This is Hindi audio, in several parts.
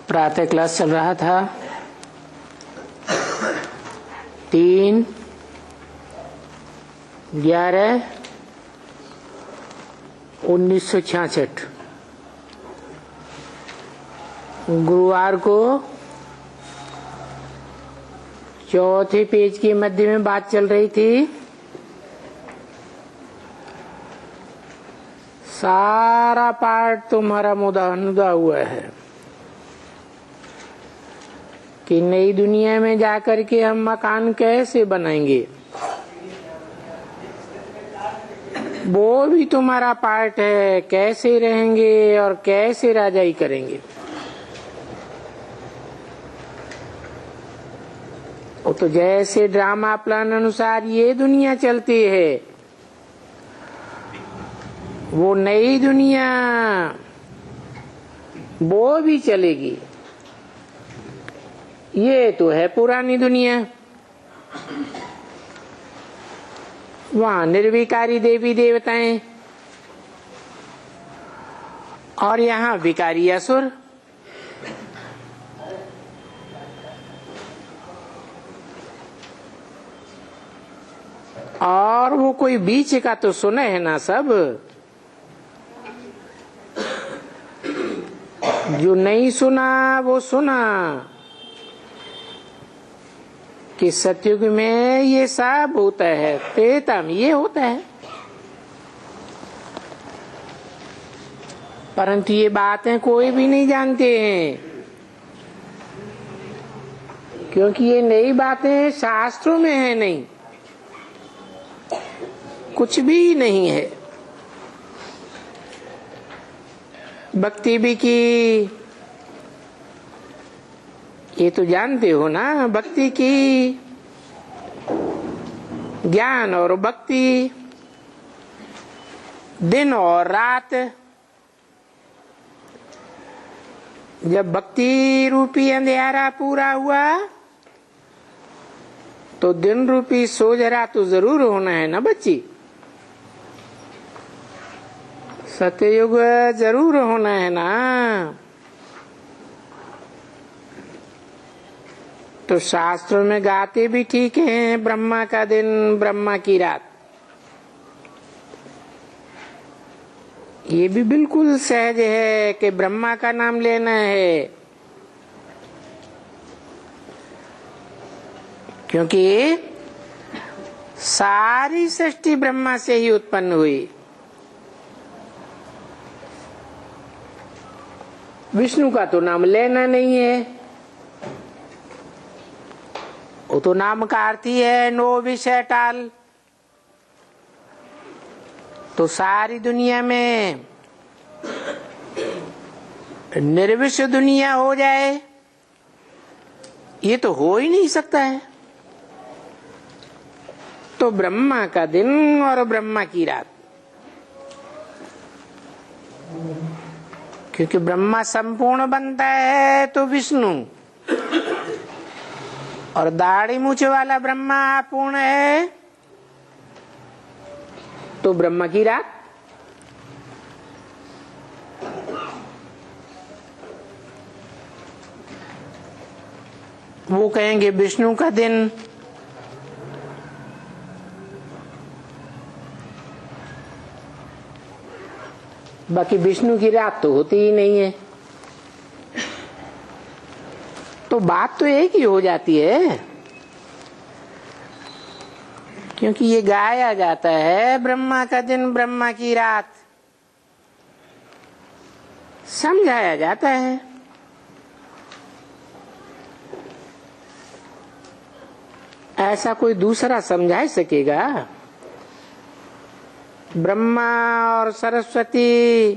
प्रातः क्लास चल रहा था 3/11/1966 गुरुवार को चौथे पेज के मध्य में बात चल रही थी। सारा पाठ तुम्हारा मुदा हुआ है कि नई दुनिया में जाकर के हम मकान कैसे बनाएंगे, वो भी तुम्हारा पार्ट है। कैसे रहेंगे और कैसे राजाई करेंगे, वो तो जैसे ड्रामा प्लान अनुसार ये दुनिया चलती है, वो नई दुनिया वो भी चलेगी। ये तो है पुरानी दुनिया, वहां निर्विकारी देवी देवताएं और यहाँ विकारी असुर। और वो कोई बीच का तो सुने है ना सब, जो नहीं सुना वो सुना कि सतयुग में ये सब होता है, त्रेता में ये होता है। परंतु ये बातें कोई भी नहीं जानते हैं, क्योंकि ये नई बातें शास्त्रों में है नहीं, कुछ भी नहीं है। भक्ति भी की, ये तो जानते हो ना, भक्ति की, ज्ञान और भक्ति, दिन और रात। जब भक्ति रूपी अंधेरा पूरा हुआ तो दिन रूपी सोजरा तो जरूर होना है ना बच्ची, सतयुग जरूर होना है ना। तो शास्त्रों में गाते भी ठीक हैं, ब्रह्मा का दिन ब्रह्मा की रात। ये भी बिल्कुल सहज है कि ब्रह्मा का नाम लेना है, क्योंकि सारी सृष्टि ब्रह्मा से ही उत्पन्न हुई। विष्णु का तो नाम लेना नहीं है, वो तो नाम का अर्थ ही है नो विषय टाल। तो सारी दुनिया में निर्विष दुनिया हो जाए, ये तो हो ही नहीं सकता है। तो ब्रह्मा का दिन और ब्रह्मा की रात, क्योंकि ब्रह्मा संपूर्ण बनता है तो विष्णु, और दाढ़ी मूछ वाला ब्रह्मा अपूर्ण है तो ब्रह्मा की रात। वो कहेंगे विष्णु का दिन, बाकी विष्णु की रात तो होती ही नहीं है। तो बात तो एक ही हो जाती है, क्योंकि ये गाया जाता है ब्रह्मा का दिन ब्रह्मा की रात, समझाया जाता है। ऐसा कोई दूसरा समझा सकेगा? ब्रह्मा और सरस्वती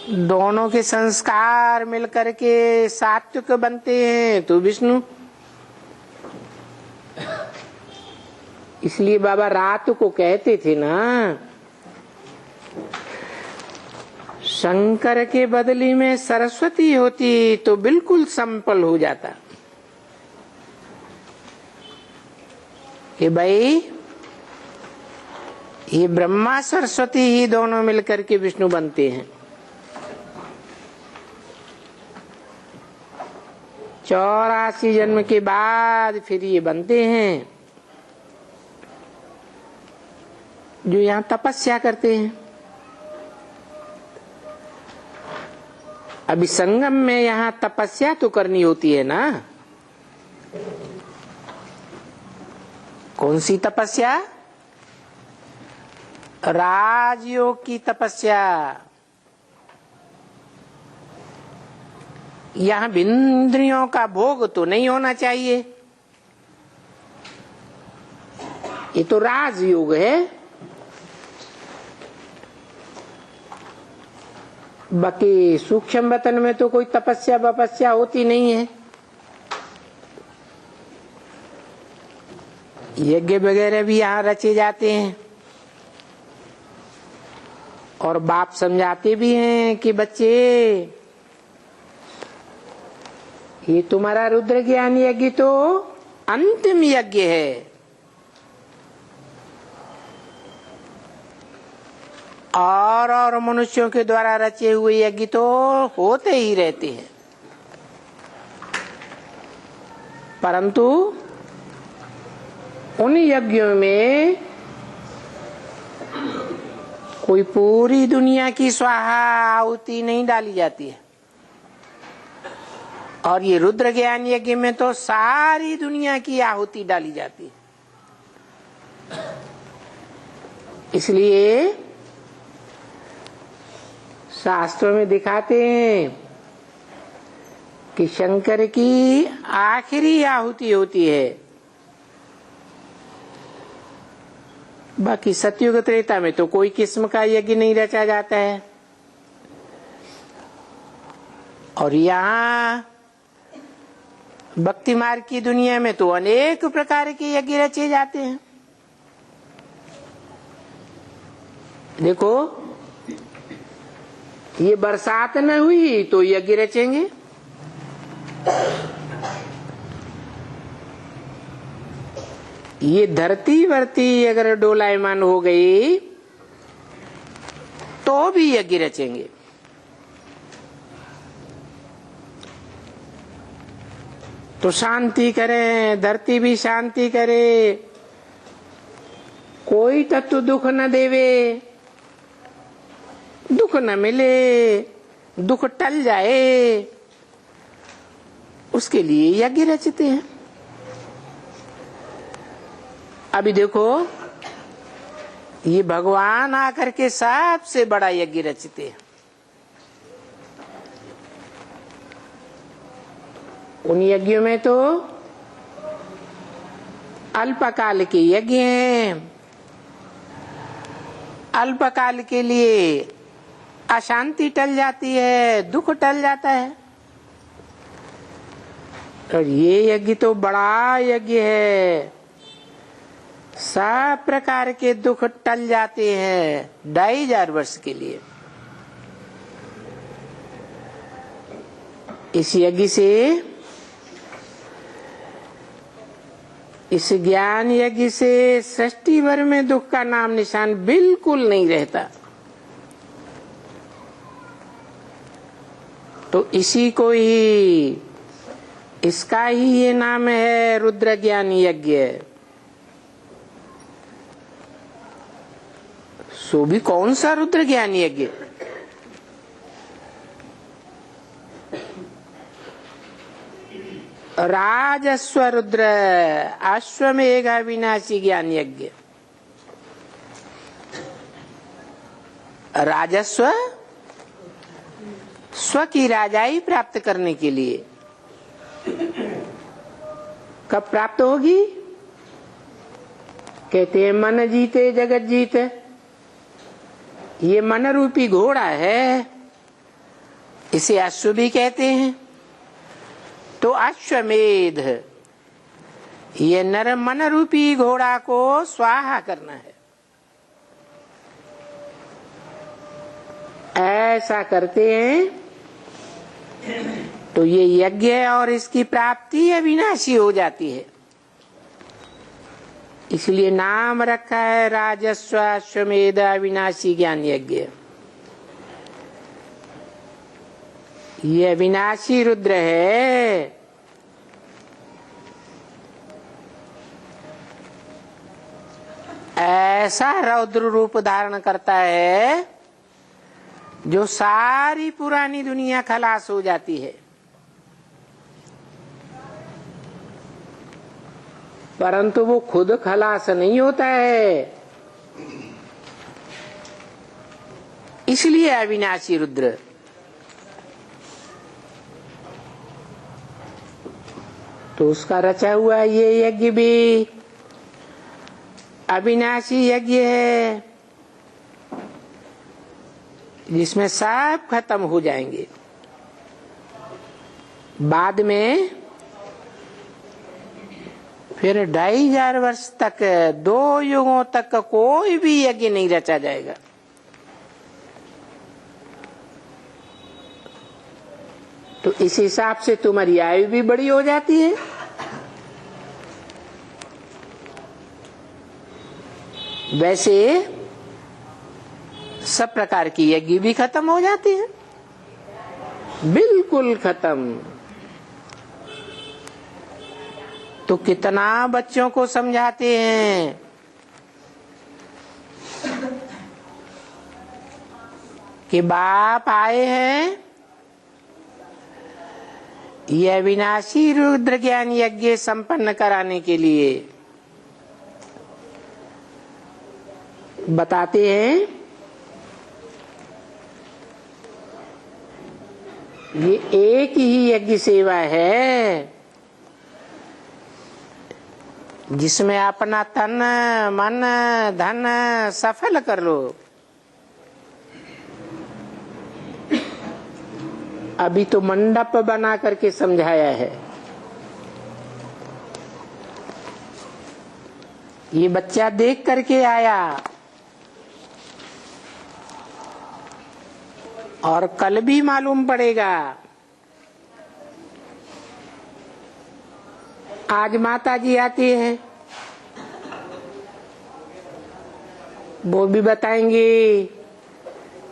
दोनों के संस्कार मिलकर के सात्विक बनते हैं तो विष्णु। इसलिए बाबा रात को कहते थे ना, शंकर के बदली में सरस्वती होती तो बिल्कुल संपल हो जाता। कि भाई ये ब्रह्मा सरस्वती ही दोनों मिलकर के विष्णु बनते हैं। 84 जन्म के बाद फिर ये बनते हैं जो यहाँ तपस्या करते हैं। अभी संगम में यहाँ तपस्या तो करनी होती है ना। कौन सी तपस्या? राजयोग की तपस्या। यहाँ इंद्रियों का भोग तो नहीं होना चाहिए, ये तो राजयोग है। बाकी सूक्ष्म वतन में तो कोई तपस्या बपस्या होती नहीं है। यज्ञ वगैरह भी यहाँ रचे जाते हैं और बाप समझाते भी हैं कि बच्चे ये तुम्हारा रुद्र ज्ञान यज्ञ तो अंतिम यज्ञ है और मनुष्यों के द्वारा रचे हुए यज्ञ तो होते ही रहते हैं, परंतु उन यज्ञों में कोई पूरी दुनिया की स्वाहा आहुति नहीं डाली जाती है। और ये रुद्र ज्ञान यज्ञ में तो सारी दुनिया की आहुति डाली जाती है। इसलिए शास्त्रों में दिखाते हैं कि शंकर की आखिरी आहुति होती है। बाकी सतयुग त्रेता में तो कोई किस्म का यज्ञ नहीं रचा जाता है। और यहाँ भक्ति मार्ग की दुनिया में तो अनेक प्रकार के यज्ञ रचे जाते हैं। देखो, ये बरसात न हुई तो यज्ञ रचेंगे, ये धरती वर्ती अगर डोलायमान हो गई तो भी यज्ञ रचेंगे। तो शांति करें, धरती भी शांति करे, कोई तत्व दुख न देवे, दुख न मिले, दुख टल जाए, उसके लिए यज्ञ रचते हैं। अभी देखो, ये भगवान आकर के सबसे बड़ा यज्ञ रचते हैं। उन यज्ञों में तो अल्पकाल के यज्ञ हैं। अल्पकाल के लिए अशांति टल जाती है, दुख टल जाता है। और ये यज्ञ तो बड़ा यज्ञ है, सब प्रकार के दुख टल जाते हैं 2500 वर्ष के लिए। इस यज्ञ से, इस ज्ञान यज्ञ से सृष्टि भर में दुख का नाम निशान बिल्कुल नहीं रहता। तो इसी को ही, इसका ही ये नाम है रुद्र ज्ञान यज्ञ। सो भी कौन सा रुद्र ज्ञान यज्ञ? राजस्व रुद्र अश्वमेघ विनाशी ज्ञान यज्ञ। राजस्व स्व की राजाई प्राप्त करने के लिए। कब प्राप्त होगी? कहते हैं मन जीते जगत जीते। ये मन रूपी घोड़ा है, इसे अश्व भी कहते हैं। तो अश्वमेध, ये नर मन रूपी घोड़ा को स्वाहा करना है। ऐसा करते हैं तो ये यज्ञ और इसकी प्राप्ति अविनाशी हो जाती है। इसलिए नाम रखा है राजस्व अश्वमेध अविनाशी ज्ञान यज्ञ। ये अविनाशी रुद्र है, ऐसा रौद्र रूप धारण करता है जो सारी पुरानी दुनिया खलास हो जाती है। परंतु वो खुद खलास नहीं होता है। इसलिए अविनाशी रुद्र। तो उसका रचा हुआ ये यज्ञ भी अविनाशी यज्ञ है, जिसमें सब खत्म हो जाएंगे। बाद में फिर 2500 वर्ष तक, 2 युगों तक कोई भी यज्ञ नहीं रचा जाएगा। तो इस हिसाब से तुम्हारी आयु भी बड़ी हो जाती है। वैसे सब प्रकार की यज्ञ भी खत्म हो जाती है, बिल्कुल खत्म। तो कितना बच्चों को समझाते हैं कि बाप आए हैं ये अविनाशी रुद्र ज्ञान यज्ञ संपन्न कराने के लिए। बताते हैं ये एक ही यज्ञ सेवा है जिसमें अपना तन मन धन सफल कर लो। अभी तो मंडप बना करके समझाया है। ये बच्चा देख करके आया और कल भी मालूम पड़ेगा। आज माता जी आती है, वो भी बताएंगे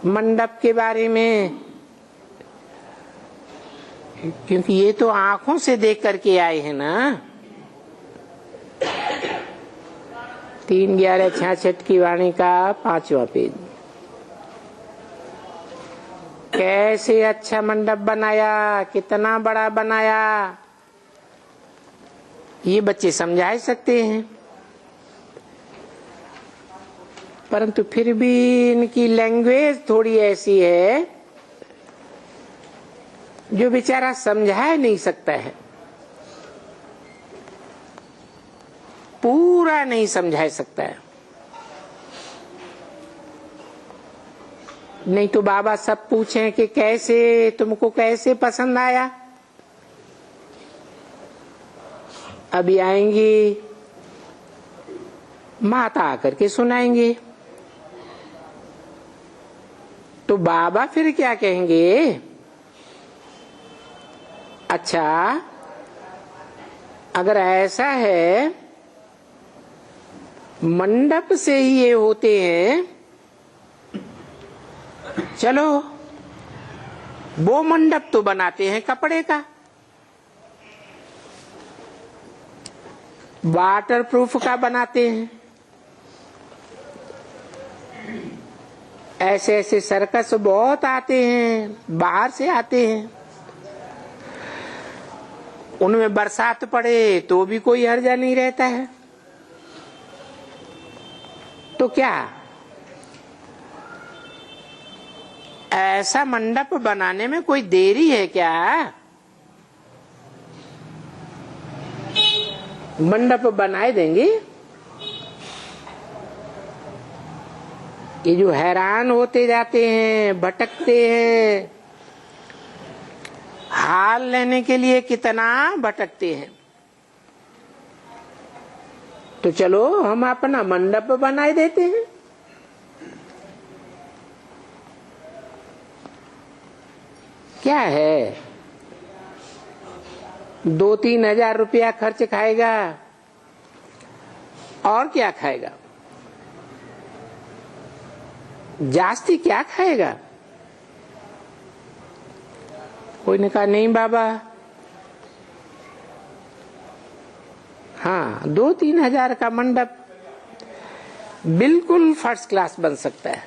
मंडप के बारे में, क्योंकि ये तो आंखों से देख करके आए हैं ना। 3/11/66 की वाणी का 5वां पेज। कैसे अच्छा मंडप बनाया, कितना बड़ा बनाया, ये बच्चे समझा ही सकते हैं। परंतु फिर भी इनकी लैंग्वेज थोड़ी ऐसी है जो बेचारा समझा नहीं सकता है, पूरा नहीं समझा सकता है। नहीं तो बाबा सब पूछें कि कैसे, तुमको कैसे पसंद आया। अभी आएंगी माता आकर के सुनाएंगे, तो बाबा फिर क्या कहेंगे। अच्छा, अगर ऐसा है मंडप से ही ये होते हैं, चलो वो मंडप तो बनाते हैं कपड़े का, वाटर प्रूफ का बनाते हैं। ऐसे ऐसे सर्कस बहुत आते हैं, बाहर से आते हैं, उनमें बरसात पड़े तो भी कोई हर्जा नहीं रहता है। तो क्या ऐसा मंडप बनाने में कोई देरी है क्या? मंडप बनाए देंगे। ये जो हैरान होते जाते हैं, भटकते हैं, हाल लेने के लिए कितना भटकते हैं। तो चलो हम अपना मंडप बनाए देते हैं। क्या है, 2-3 हजार रुपया खर्च खाएगा, और क्या खाएगा, जास्ती क्या खाएगा। कोई ने कहा नहीं बाबा, हाँ 2-3 हजार का मंडप बिल्कुल फर्स्ट क्लास बन सकता है।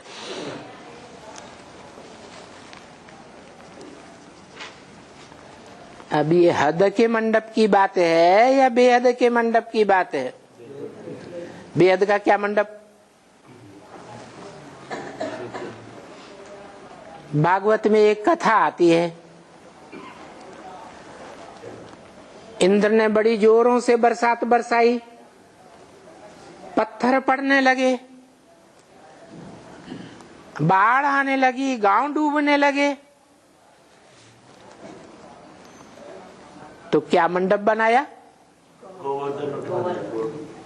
अब ये हद के मंडप की बात है या बेहद के मंडप की बात है? बेहद का क्या मंडप? भागवत में एक कथा आती है, इंद्र ने बड़ी जोरों से बरसात बरसाई, पत्थर पड़ने लगे, बाढ़ आने लगी, गांव डूबने लगे। तो क्या मंडप बनाया?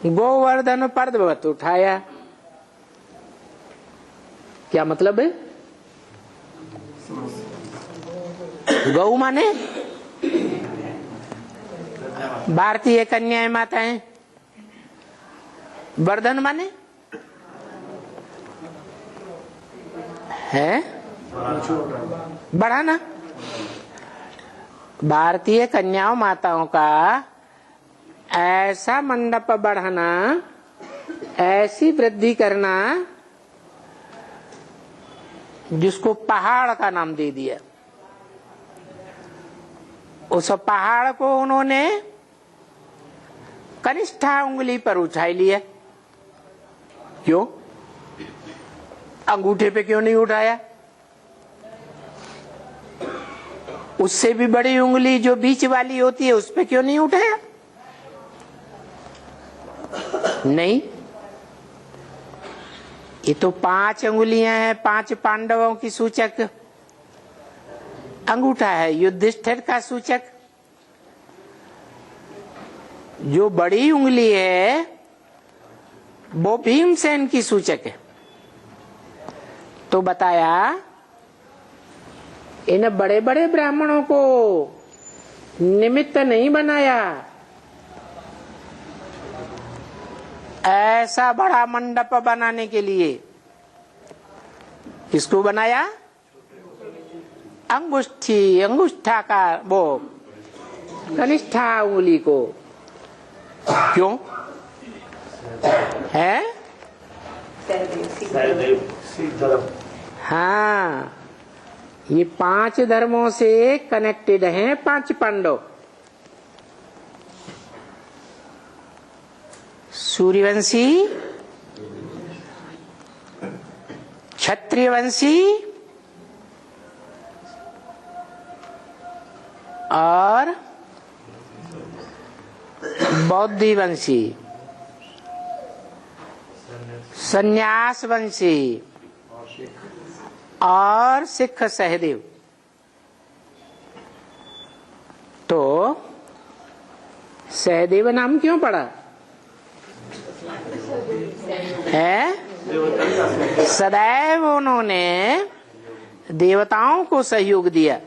गोवर्धन पर्वत उठाया। क्या मतलब है? गौ माने भारतीय कन्याएं माताएं, वर्धन माने है बढ़ाना। भारतीय कन्याओं माताओं का ऐसा मंडप बढ़ाना, ऐसी वृद्धि करना जिसको पहाड़ का नाम दे दिया। उस पहाड़ को उन्होंने कनिष्ठा उंगली पर उठा लिया। क्यों? अंगूठे पे क्यों नहीं उठाया? उससे भी बड़ी उंगली जो बीच वाली होती है उस पे क्यों नहीं उठाया? नहीं, ये तो 5 अंगुलियां हैं, 5 पांडवों की सूचक। अंगूठा है युधिष्ठिर का सूचक। जो बड़ी उंगली है वो भीमसेन की सूचक है। तो बताया इन बड़े बड़े ब्राह्मणों को निमित्त नहीं बनाया, ऐसा बड़ा मंडप बनाने के लिए किसको बनाया? अंगुष्ठा का वो कनिष्ठा उंगली को। क्यों है? हाँ, ये 5 धर्मों से कनेक्टेड हैं 5 पांडव। सूर्यवंशी, क्षत्रियवंशी और बौद्धवंशी, संन्यासवंशी और सिख सहदेव। तो सहदेव नाम क्यों पड़ा है? सदैव उन्होंने देवताओं को सहयोग दिया,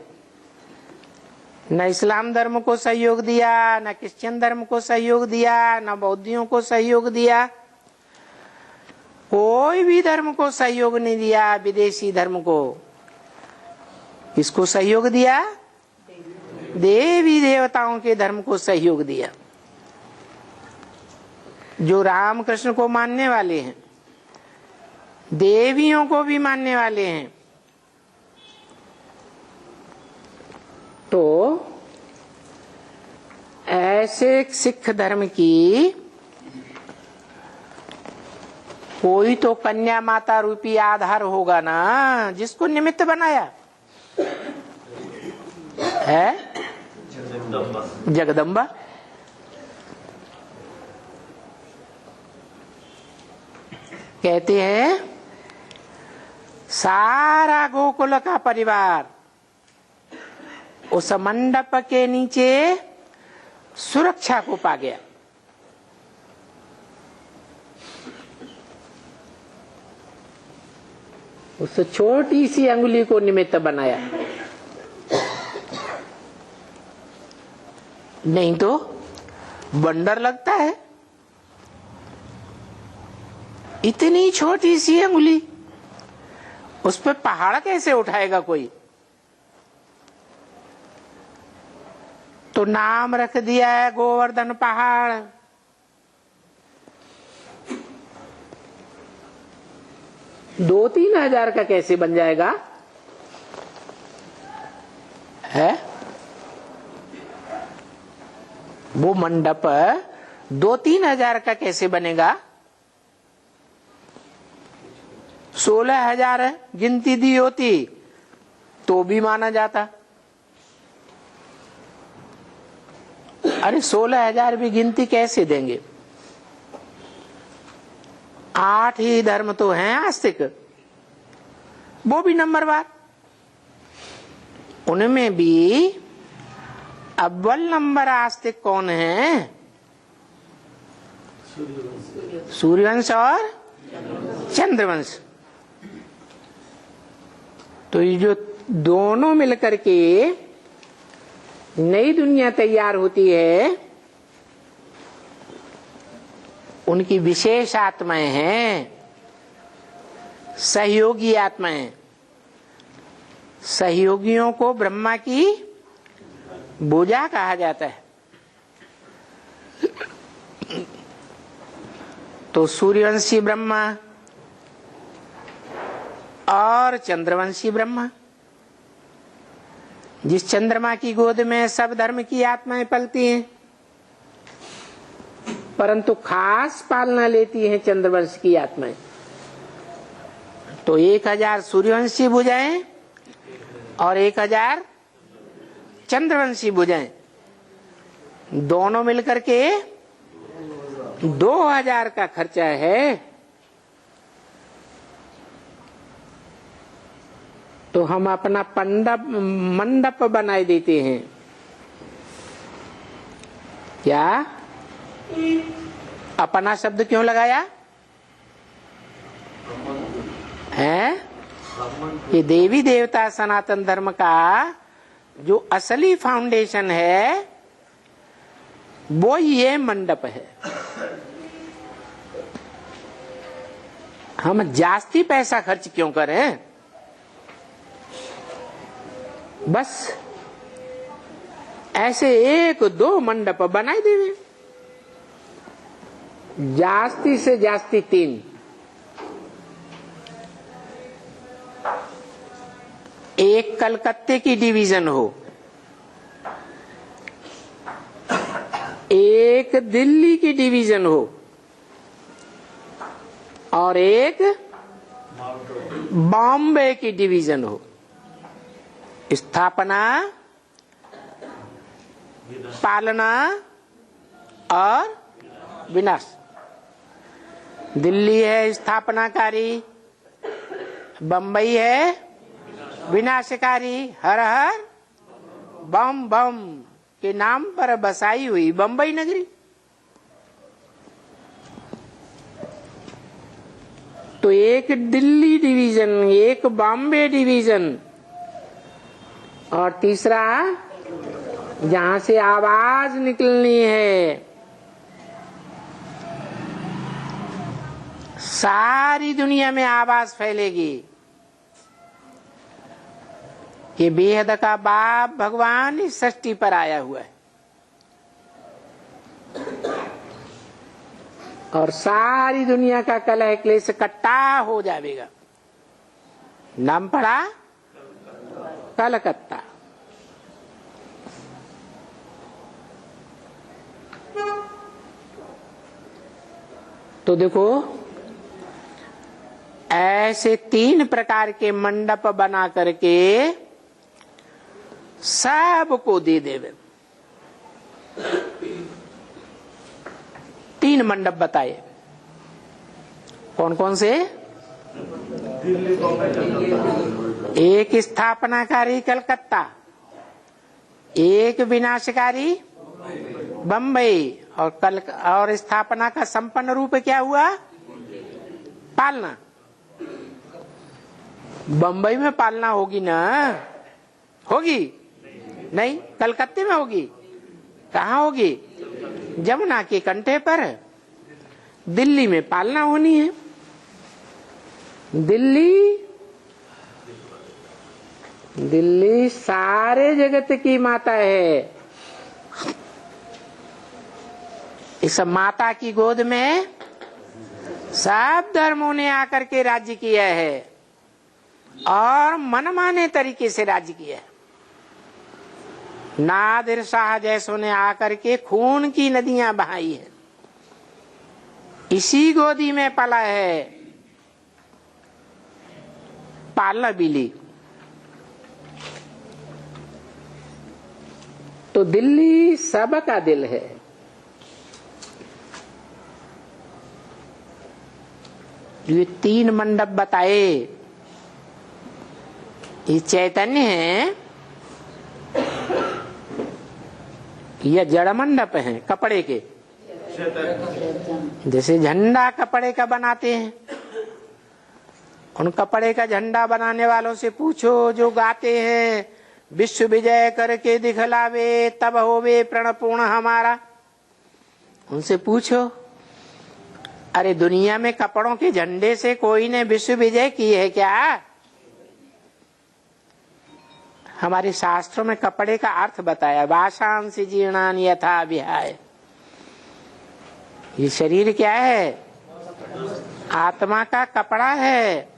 न इस्लाम धर्म को सहयोग दिया, न क्रिश्चियन धर्म को सहयोग दिया, न बौद्धियों को सहयोग दिया, कोई भी धर्म को सहयोग नहीं दिया। विदेशी धर्म को किसको सहयोग दिया? देवी देवताओं के धर्म को सहयोग दिया। जो राम कृष्ण को मानने वाले हैं, देवियों को भी मानने वाले हैं। तो ऐसे सिख धर्म की कोई तो कन्या माता रूपी आधार होगा ना, जिसको निमित्त बनाया है? जगदम्बा। कहते हैं सारा गोकुल का परिवार उस मंडप के नीचे सुरक्षा को पा गया। उस छोटी सी अंगुली को निमित्त बनाया। नहीं तो बंदर लगता है, इतनी छोटी सी अंगुली, उस पे पहाड़ कैसे उठाएगा कोई? तो नाम रख दिया है गोवर्धन पहाड़। 2-3 हजार का कैसे बन जाएगा? है वो मंडप 2-3 हजार का कैसे बनेगा? 16,000 गिनती दी होती तो भी माना जाता। अरे 16,000 भी गिनती कैसे देंगे? 8 ही धर्म तो हैं आस्तिक, वो भी नंबरवार। उनमें भी अव्वल नंबर आस्तिक कौन है? सूर्यवंश और चंद्रवंश। तो ये जो दोनों मिलकर के नई दुनिया तैयार होती है, उनकी विशेष आत्माएं हैं, सहयोगी आत्माएं। सहयोगियों को ब्रह्मा की भुजा कहा जाता है। तो सूर्यवंशी ब्रह्मा और चंद्रवंशी ब्रह्मा, जिस चंद्रमा की गोद में सब धर्म की आत्माएं पलती हैं, परंतु खास पालना लेती हैं चंद्रवंश की आत्माएं। तो 1000 सूर्यवंशी भुजाएं और 1000 चंद्रवंशी भुजाएं, दोनों मिलकर के 2000 का खर्चा है। तो हम अपना मंडप बनाए देते हैं। क्या अपना शब्द क्यों लगाया है? ये देवी देवता सनातन धर्म का जो असली फाउंडेशन है वो ये मंडप है। हम जास्ती पैसा खर्च क्यों करें? बस ऐसे 1-2 मंडप बनाए देवे, जास्ती से जास्ती 3। एक कलकत्ते की डिवीजन हो, एक दिल्ली की डिवीजन हो और एक बॉम्बे की डिवीजन हो। स्थापना, पालना और विनाश। दिल्ली है स्थापनाकारी, बंबई है विनाशकारी। हर हर बम बम के नाम पर बसाई हुई बंबई नगरी। तो एक दिल्ली डिवीजन, एक बॉम्बे डिवीजन और तीसरा जहां से आवाज निकलनी है, सारी दुनिया में आवाज फैलेगी। ये बेहद का बाप भगवान इस सृष्टि पर आया हुआ है और सारी दुनिया का कलह क्लेश इकट्ठा हो जाएगा। नाम पड़ा कलकत्ता। तो देखो ऐसे 3 प्रकार के मंडप बना करके सबको दे देवे। 3 मंडप बताए, कौन कौन से? एक स्थापनाकारी कलकत्ता, एक विनाशकारी बंबई और स्थापना का संपन्न रूप क्या हुआ? पालना। बंबई में पालना होगी ना? होगी नहीं? कलकत्ते में होगी? कहाँ होगी? जमुना के कंठे पर। दिल्ली में पालना होनी है। दिल्ली सारे जगत की माता है। इस माता की गोद में सब धर्मों ने आकर के राज्य किया है और मनमाने तरीके से राज्य किया है। नादिर शाह जैसों ने आकर के खून की नदियां बहाई है। इसी गोदी में पला है पाला बिली। तो दिल्ली सबका दिल है। ये 3 मंडप बताए, ये चैतन्य है या जड़ मंडप है कपड़े के? जैसे झंडा कपड़े का बनाते हैं, उन कपड़े का झंडा बनाने वालों से पूछो जो गाते हैं विश्व विजय करके दिखलावे तब होवे प्रणपूर्ण हमारा। उनसे पूछो, अरे दुनिया में कपड़ों के झंडे से कोई ने विश्व विजय की है क्या? हमारे शास्त्रों में कपड़े का अर्थ बताया, वाशांसि जीर्णानि यथा विहाय। ये शरीर क्या है? आत्मा का कपड़ा है।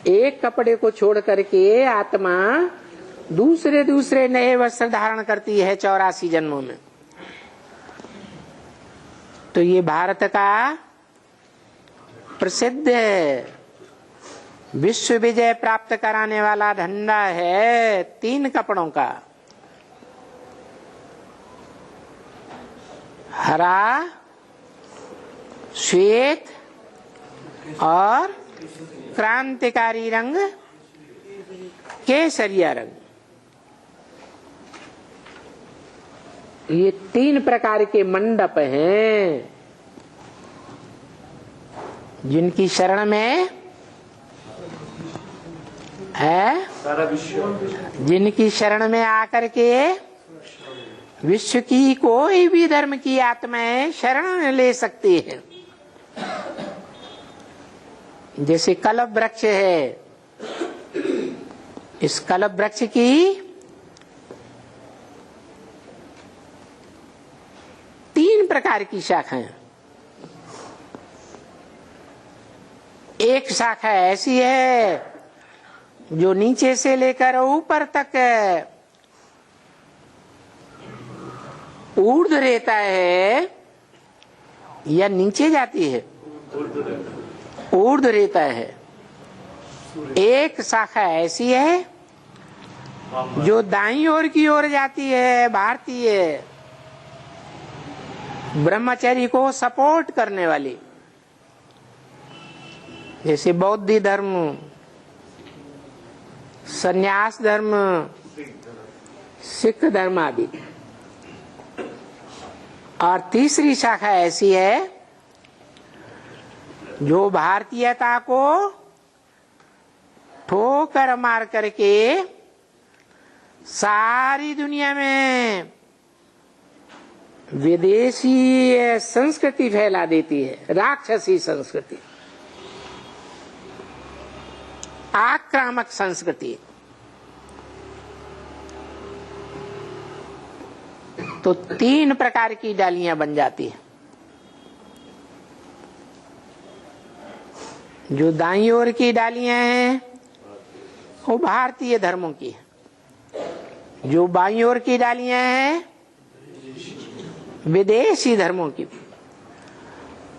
एक कपड़े को छोड़ करके आत्मा दूसरे नए वस्त्र धारण करती है 84 जन्मों में। तो ये भारत का प्रसिद्ध विश्व विजय प्राप्त कराने वाला झंडा है 3 कपड़ों का, हरा, श्वेत और क्रांतिकारी रंग केसरिया रंग। ये 3 प्रकार के मंडप हैं जिनकी शरण में है, जिनकी शरण में आकर के विश्व की कोई भी धर्म की आत्माएं शरण ले सकती है। जैसे कल्प वृक्ष है, इस कल्प वृक्ष की 3 प्रकार की शाखाएं। एक शाखा ऐसी है जो नीचे से लेकर ऊपर तक ऊर्ध्व रहता है या नीचे जाती है? ऊर्ध्व रहता है। एक शाखा ऐसी है जो दाईं ओर की ओर जाती है, भारतीय ब्रह्मचर्य को सपोर्ट करने वाली, जैसे बौद्ध धर्म, संन्यास धर्म, सिख धर्म आदि। और तीसरी शाखा ऐसी है जो भारतीयता को ठोकर मार करके सारी दुनिया में विदेशी संस्कृति फैला देती है, राक्षसी संस्कृति, आक्रामक संस्कृति। तो 3 प्रकार की डालियां बन जाती हैं। जो दाईं ओर की डालियां हैं वो भारतीय धर्मों की है, जो बाईं ओर की डालियां हैं विदेशी धर्मों की,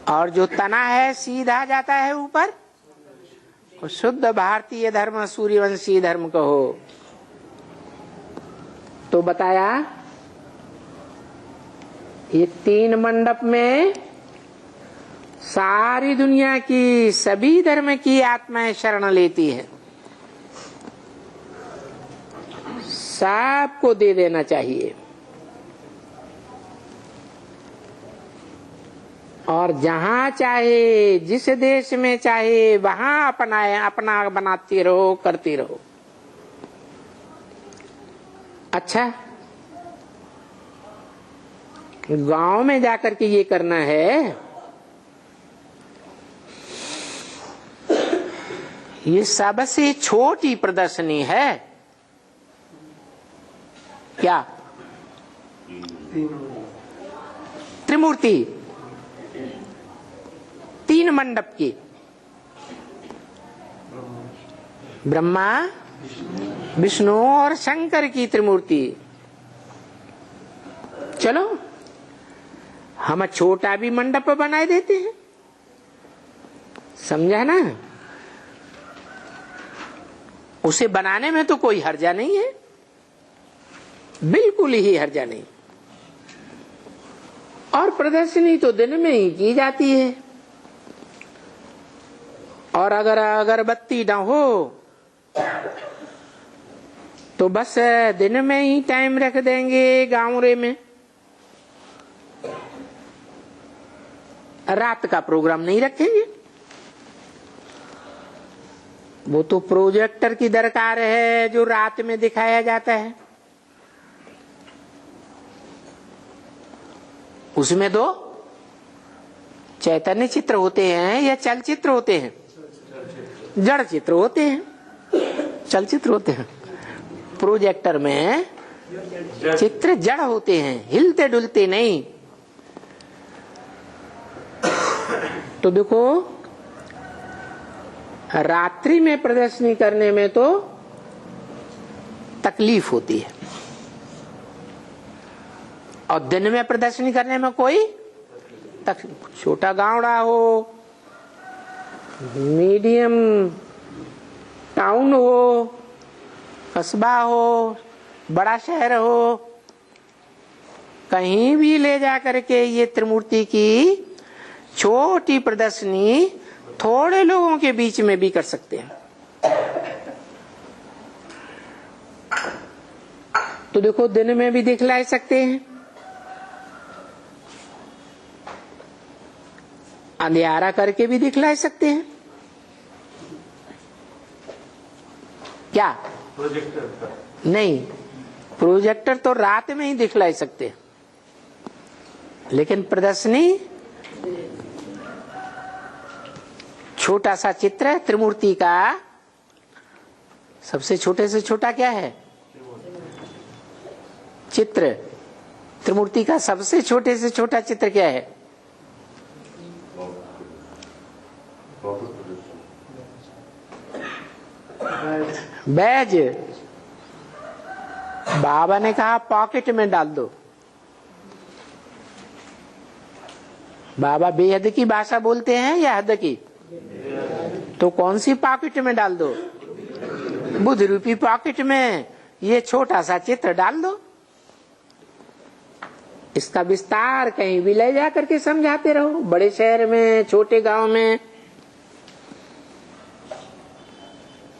और जो तना है सीधा जाता है ऊपर वो शुद्ध भारतीय धर्म, सूर्यवंशी धर्म कहो। तो बताया ये 3 मंडप में सारी दुनिया की सभी धर्म की आत्माएं शरण लेती है। सबको दे देना चाहिए और जहां चाहे, जिस देश में चाहे वहां अपना बनाते रहो, करते रहो। अच्छा, गांव में जाकर के ये करना है, ये सबसे छोटी प्रदर्शनी है। क्या? त्रिमूर्ति। 3 मंडप की, ब्रह्मा, विष्णु और शंकर की त्रिमूर्ति। चलो हम छोटा भी मंडप बनाए देते हैं, समझा ना? उसे बनाने में तो कोई हर्जा नहीं है, बिल्कुल ही हर्जा नहीं। और प्रदर्शनी तो दिन में ही की जाती है। और अगर अगरबत्ती न हो तो बस दिन में ही टाइम रख देंगे गाँवरे में, रात का प्रोग्राम नहीं रखेंगे। वो तो प्रोजेक्टर की दरकार है जो रात में दिखाया जाता है। उसमें तो चैतन्य चित्र होते हैं या चलचित्र होते हैं? जड़ चित्र होते हैं, चलचित्र होते हैं। प्रोजेक्टर में चित्र जड़ होते हैं, हिलते डुलते नहीं। तो देखो रात्रि में प्रदर्शनी करने में तो तकलीफ होती है, और दिन में प्रदर्शनी करने में कोई तकलीफ। छोटा गांवड़ा हो, मीडियम टाउन हो, कस्बा हो, बड़ा शहर हो, कहीं भी ले जा करके ये त्रिमूर्ति की छोटी प्रदर्शनी थोड़े लोगों के बीच में भी कर सकते हैं। तो देखो दिन में भी दिखला सकते हैं, अंधियारा करके भी दिखला सकते हैं। क्या प्रोजेक्टर? नहीं, प्रोजेक्टर तो रात में ही दिखला सकते हैं, लेकिन प्रदर्शनी छोटा सा चित्र है त्रिमूर्ति का। सबसे छोटे से छोटा क्या है? चित्र। त्रिमूर्ति का सबसे छोटे से छोटा चित्र क्या है? बैज। बाबा ने कहा पॉकेट में डाल दो। बाबा बेहद की भाषा बोलते हैं या हद की? तो कौन सी पॉकेट में डाल दो? बुद्ध रूपी पॉकेट में ये छोटा सा चित्र डाल दो। इसका विस्तार कहीं भी ले जा करके समझाते रहो, बड़े शहर में, छोटे गांव में।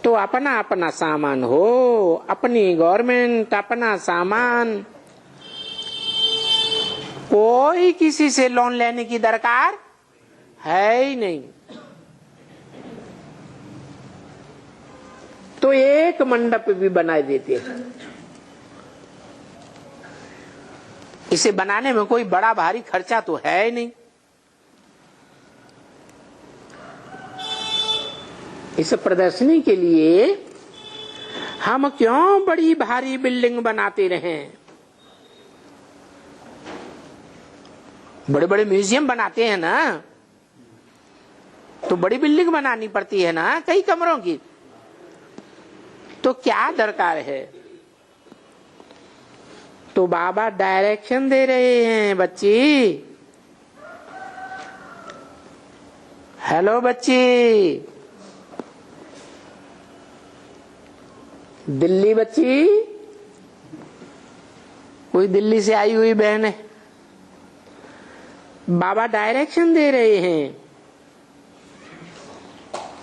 तो अपना अपना सामान हो, अपनी गवर्नमेंट, अपना सामान, कोई किसी से लोन लेने की दरकार है ही नहीं। तो एक मंडप भी बना देते हैं। इसे बनाने में कोई बड़ा भारी खर्चा तो है ही नहीं। इस प्रदर्शनी के लिए हम क्यों बड़ी भारी बिल्डिंग बनाते रहें? बड़े बड़े म्यूजियम बनाते हैं ना, तो बड़ी बिल्डिंग बनानी पड़ती है ना, कई कमरों की। तो क्या दरकार है? तो बाबा डायरेक्शन दे रहे हैं, बच्ची। हेलो बच्ची, दिल्ली बच्ची, कोई दिल्ली से आई हुई बहन है। बाबा डायरेक्शन दे रहे हैं,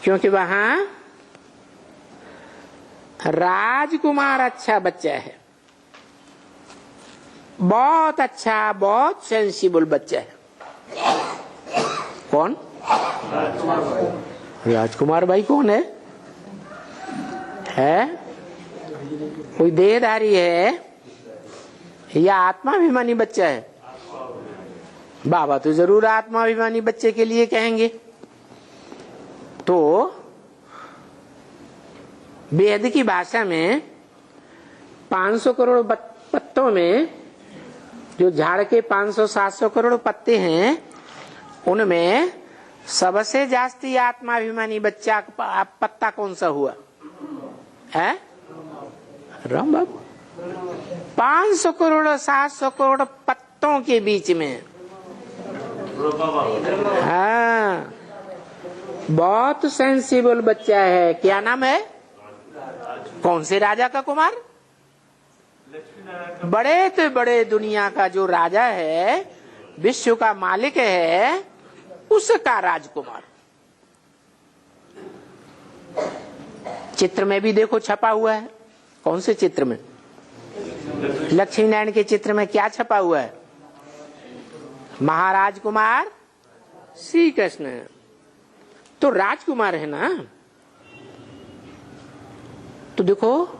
क्योंकि वहां राजकुमार अच्छा बच्चा है, बहुत अच्छा, बहुत सेंसिबल बच्चा है। कौन? राजकुमार भाई कौन है? कोई देहधारी है या आत्माभिमानी बच्चा है? बाबा तो जरूर आत्माभिमानी बच्चे के लिए कहेंगे। तो वेद की भाषा में 500 करोड़ पत्तों में जो झाड़ के 500-700 करोड़ पत्ते हैं, उनमें सबसे जास्ती आत्माभिमानी बच्चा पत्ता कौन सा हुआ है? राम बाबू। 500 करोड़ 700 करोड़ पत्तों के बीच में, हाँ, बहुत सेंसिबल बच्चा है। क्या नाम है? कौन से राजा का कुमार? बड़े तो बड़े दुनिया का जो राजा है, विश्व का मालिक है, उसका राजकुमार। चित्र में भी देखो छपा हुआ है। कौन से चित्र में? लक्ष्मी नारायण के चित्र में क्या छपा हुआ है? महाराज कुमार श्री कृष्ण। तो राजकुमार है ना। तो देखो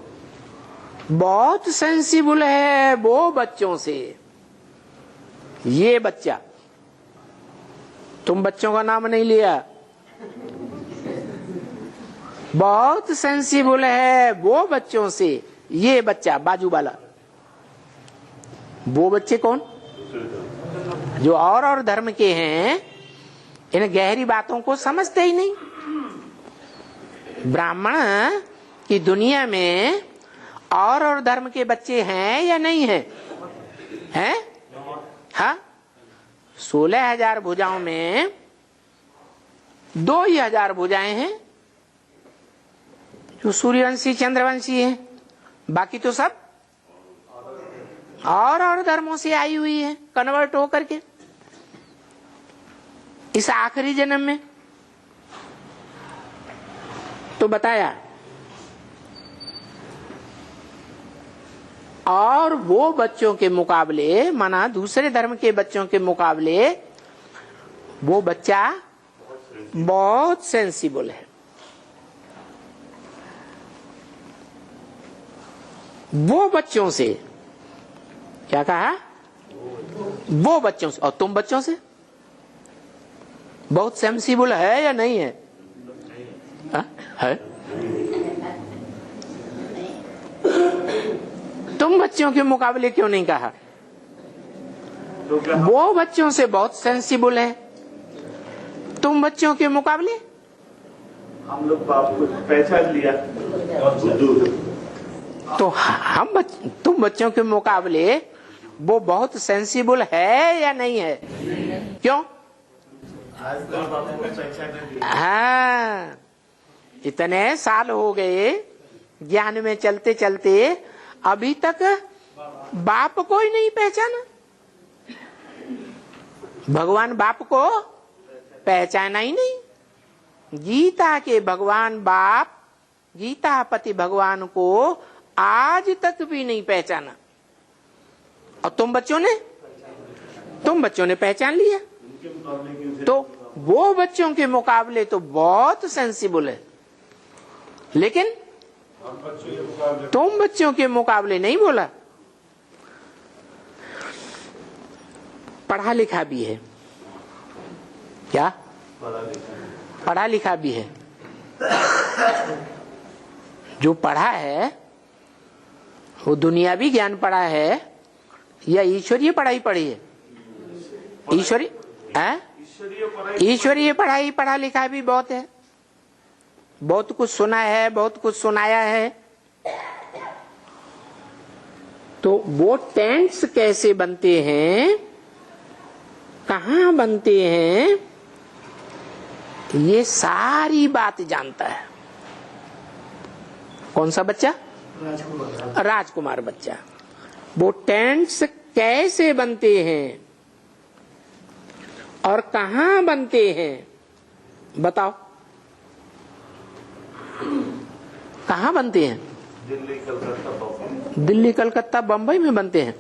बहुत सेंसिबल है वो बच्चों से। ये बच्चा, तुम बच्चों का नाम नहीं लिया, बहुत सेंसिबल है वो बच्चों से। ये बच्चा बाजू वाला, वो बच्चे कौन? जो और धर्म के हैं, इन गहरी बातों को समझते ही नहीं। ब्राह्मण की दुनिया में और धर्म के बच्चे हैं या नहीं है? हैं? हाँ, 16,000 भुजाओं में 2,000 भुजाएं हैं जो सूर्यवंशी चंद्रवंशी हैं। बाकी तो सब और धर्मों से आई हुई है, कन्वर्ट होकर के इस आखिरी जन्म में। तो बताया, और वो बच्चों के मुकाबले, माना दूसरे धर्म के बच्चों के मुकाबले, वो बच्चा बहुत सेंसिबल है। वो बच्चों से, क्या कहा? वो बच्चों से। और तुम बच्चों से बहुत सेंसिबल है या नहीं है? है? तुम बच्चों के मुकाबले क्यों नहीं कहा? वो बच्चों से बहुत सेंसिबल है, तुम बच्चों के मुकाबले। हम लोग आपको पहचान लिया। तो तुम बच्चों के मुकाबले वो बहुत सेंसिबल है या नहीं है? क्यों? हाँ, इतने साल हो गए ज्ञान में चलते चलते, अभी तक बाप को ही नहीं पहचाना। भगवान बाप को पहचाना ही नहीं। गीता के भगवान बाप, गीता पति भगवान को आज तक भी नहीं पहचाना। और तुम बच्चों ने पहचान लिया। तो वो बच्चों के मुकाबले तो बहुत सेंसिबल है, लेकिन तुम बच्चों के मुकाबले नहीं बोला। पढ़ा लिखा भी है। क्या? पढ़ा लिखा भी है। जो पढ़ा है वो दुनियावी ज्ञान पढ़ा है या ईश्वरीय पढ़ाई पढ़ी है? ईश्वरीय पढ़ाई, पढ़ा लिखा भी बहुत है, बहुत कुछ सुना है, बहुत कुछ सुनाया है। तो वो टेंट्स कैसे बनते हैं, कहाँ बनते हैं, ये सारी बात जानता है। कौन सा बच्चा? राजकुमार बच्चा। वो टेंट्स कैसे बनते हैं और कहाँ बनते हैं, बताओ। कहाँ बनते हैं? दिल्ली, कलकत्ता, बंबई में बनते हैं।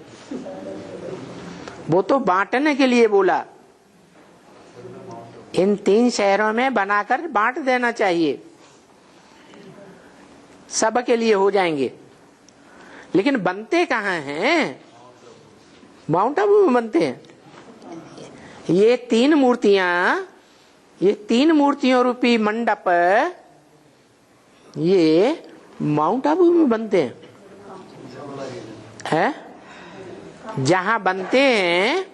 वो तो बांटने के लिए बोला, इन 3 शहरों में बनाकर बांट देना चाहिए, सब के लिए हो जाएंगे। लेकिन बनते कहाँ हैं? माउंट आबू में बनते हैं। ये 3 मूर्तियों रूपी मंडप, ये माउंट आबू में बनते हैं। जहां बनते हैं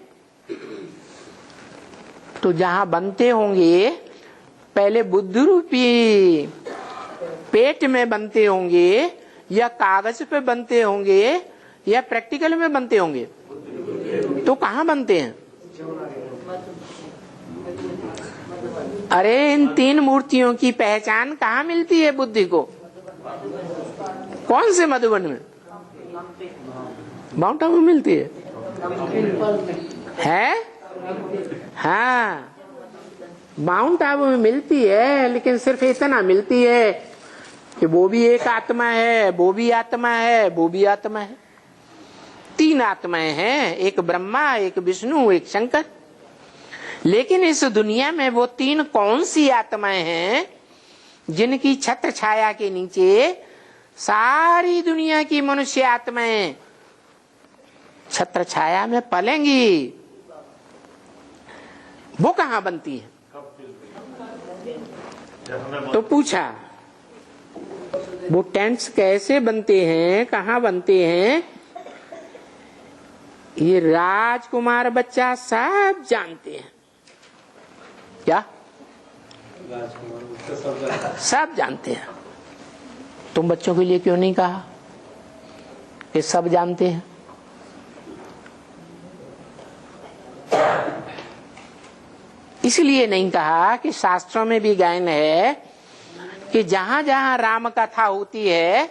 तो जहां बनते होंगे पहले बुद्धि रूपी पेट में बनते होंगे, या कागज पे बनते होंगे, या प्रैक्टिकल में बनते होंगे? तो कहाँ बनते हैं? अरे इन तीन मूर्तियों की पहचान कहाँ मिलती है बुद्धि को? कौन से मधुबन में? माउंट आबू में मिलती है? हाँ, माउंट आबू में मिलती है, लेकिन सिर्फ इतना मिलती है कि वो भी एक आत्मा है, वो भी आत्मा है, वो भी आत्मा है। तीन आत्माएं हैं, एक ब्रह्मा, एक विष्णु, एक शंकर। लेकिन इस दुनिया में वो तीन कौन सी आत्माएं हैं जिनकी छत्र छाया के नीचे सारी दुनिया की मनुष्य आत्माएं छत्र छाया में पलेंगी? वो कहाँ बनती है? तो पूछा वो टेंट्स कैसे बनते हैं, कहाँ बनते हैं? ये राजकुमार बच्चा सब जानते हैं। क्या? सब जानते हैं। तुम बच्चों के लिए क्यों नहीं कहा कि सब जानते हैं? इसलिए नहीं कहा कि शास्त्रों में भी गायन है कि जहां जहां राम कथा होती है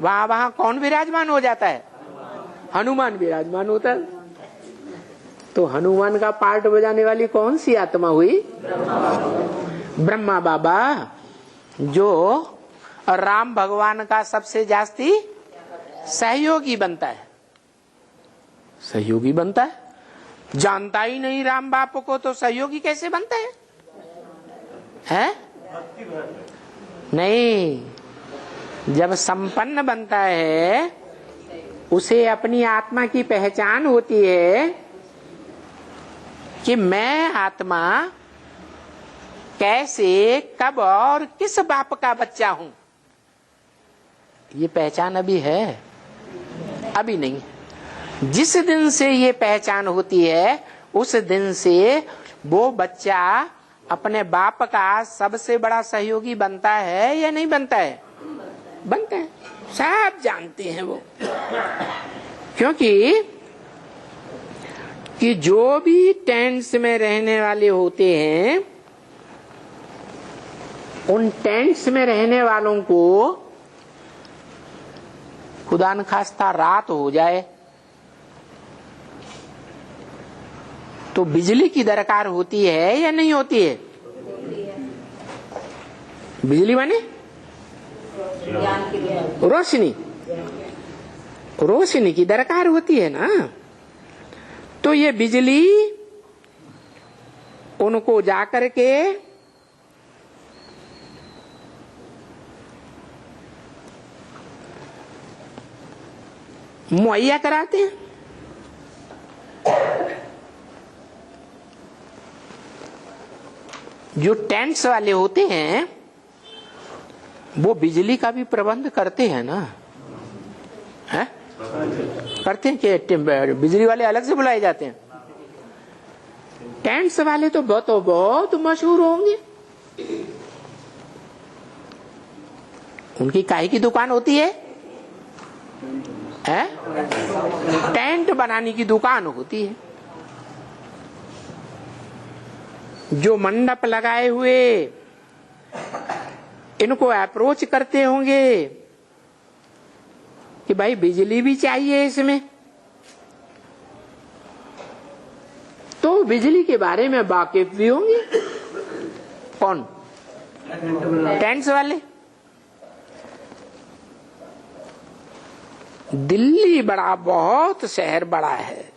वहां वहां कौन विराजमान हो जाता है? हनुमान विराजमान होता है। तो हनुमान का पार्ट बजाने वाली कौन सी आत्मा हुई? ब्रह्मा बाबा, जो राम भगवान का सबसे जास्ती सहयोगी बनता है। सहयोगी बनता है, जानता ही नहीं राम बाप को, तो सहयोगी कैसे बनता है? हैं? नहीं, जब संपन्न बनता है उसे अपनी आत्मा की पहचान होती है कि मैं आत्मा कैसे, कब और किस बाप का बच्चा हूं। ये पहचान अभी है? अभी नहीं। जिस दिन से ये पहचान होती है उस दिन से वो बच्चा अपने बाप का सबसे बड़ा सहयोगी बनता है या नहीं बनता है? बनता है। सब जानते हैं वो, क्योंकि कि जो भी टेंट्स में रहने वाले होते हैं उन टेंट्स में रहने वालों को खुदा न खास्ता रात हो जाए तो बिजली की दरकार होती है या नहीं होती है? बिजली माने रोशनी, रोशनी की दरकार होती है ना। तो ये बिजली उनको जाकर के मुहैया कराते हैं। जो टेंट्स वाले होते हैं वो बिजली का भी प्रबंध करते हैं ना, है? करते हैं कि बिजली वाले अलग से बुलाए जाते हैं। टेंट्स वाले तो बहुत मशहूर होंगे। उनकी काहे की दुकान होती है? टेंट बनाने की दुकान होती है। जो मंडप लगाए हुए इनको अप्रोच करते होंगे कि भाई बिजली भी चाहिए इसमें, तो बिजली के बारे में वाकिफ भी होंगे। कौन? टेंट्स वाले। दिल्ली बड़ा, बहुत शहर बड़ा है,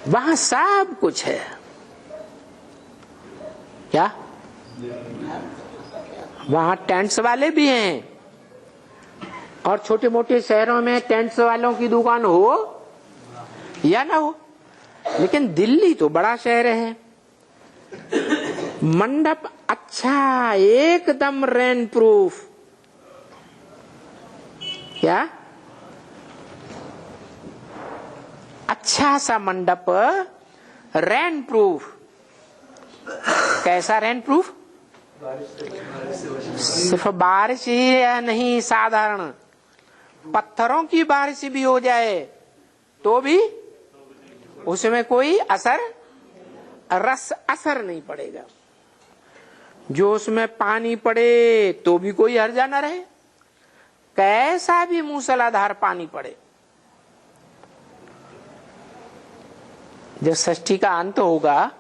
वहां सब कुछ है। क्या? वहां टेंट्स वाले भी हैं, और छोटे मोटे शहरों में टेंट्स वालों की दुकान हो या ना हो, लेकिन दिल्ली तो बड़ा शहर है। मंडप अच्छा, एकदम रेन प्रूफ। क्या? अच्छा सा मंडप, रेन प्रूफ। कैसा रेन प्रूफ? सिर्फ बारिश ही नहीं, साधारण पत्थरों की बारिश भी हो जाए तो भी उसमें कोई असर नहीं पड़ेगा। जो उसमें पानी पड़े तो भी कोई हर्जा न रहे, कैसा भी मूसलाधार पानी पड़े। जब षष्ठी का अंत होगा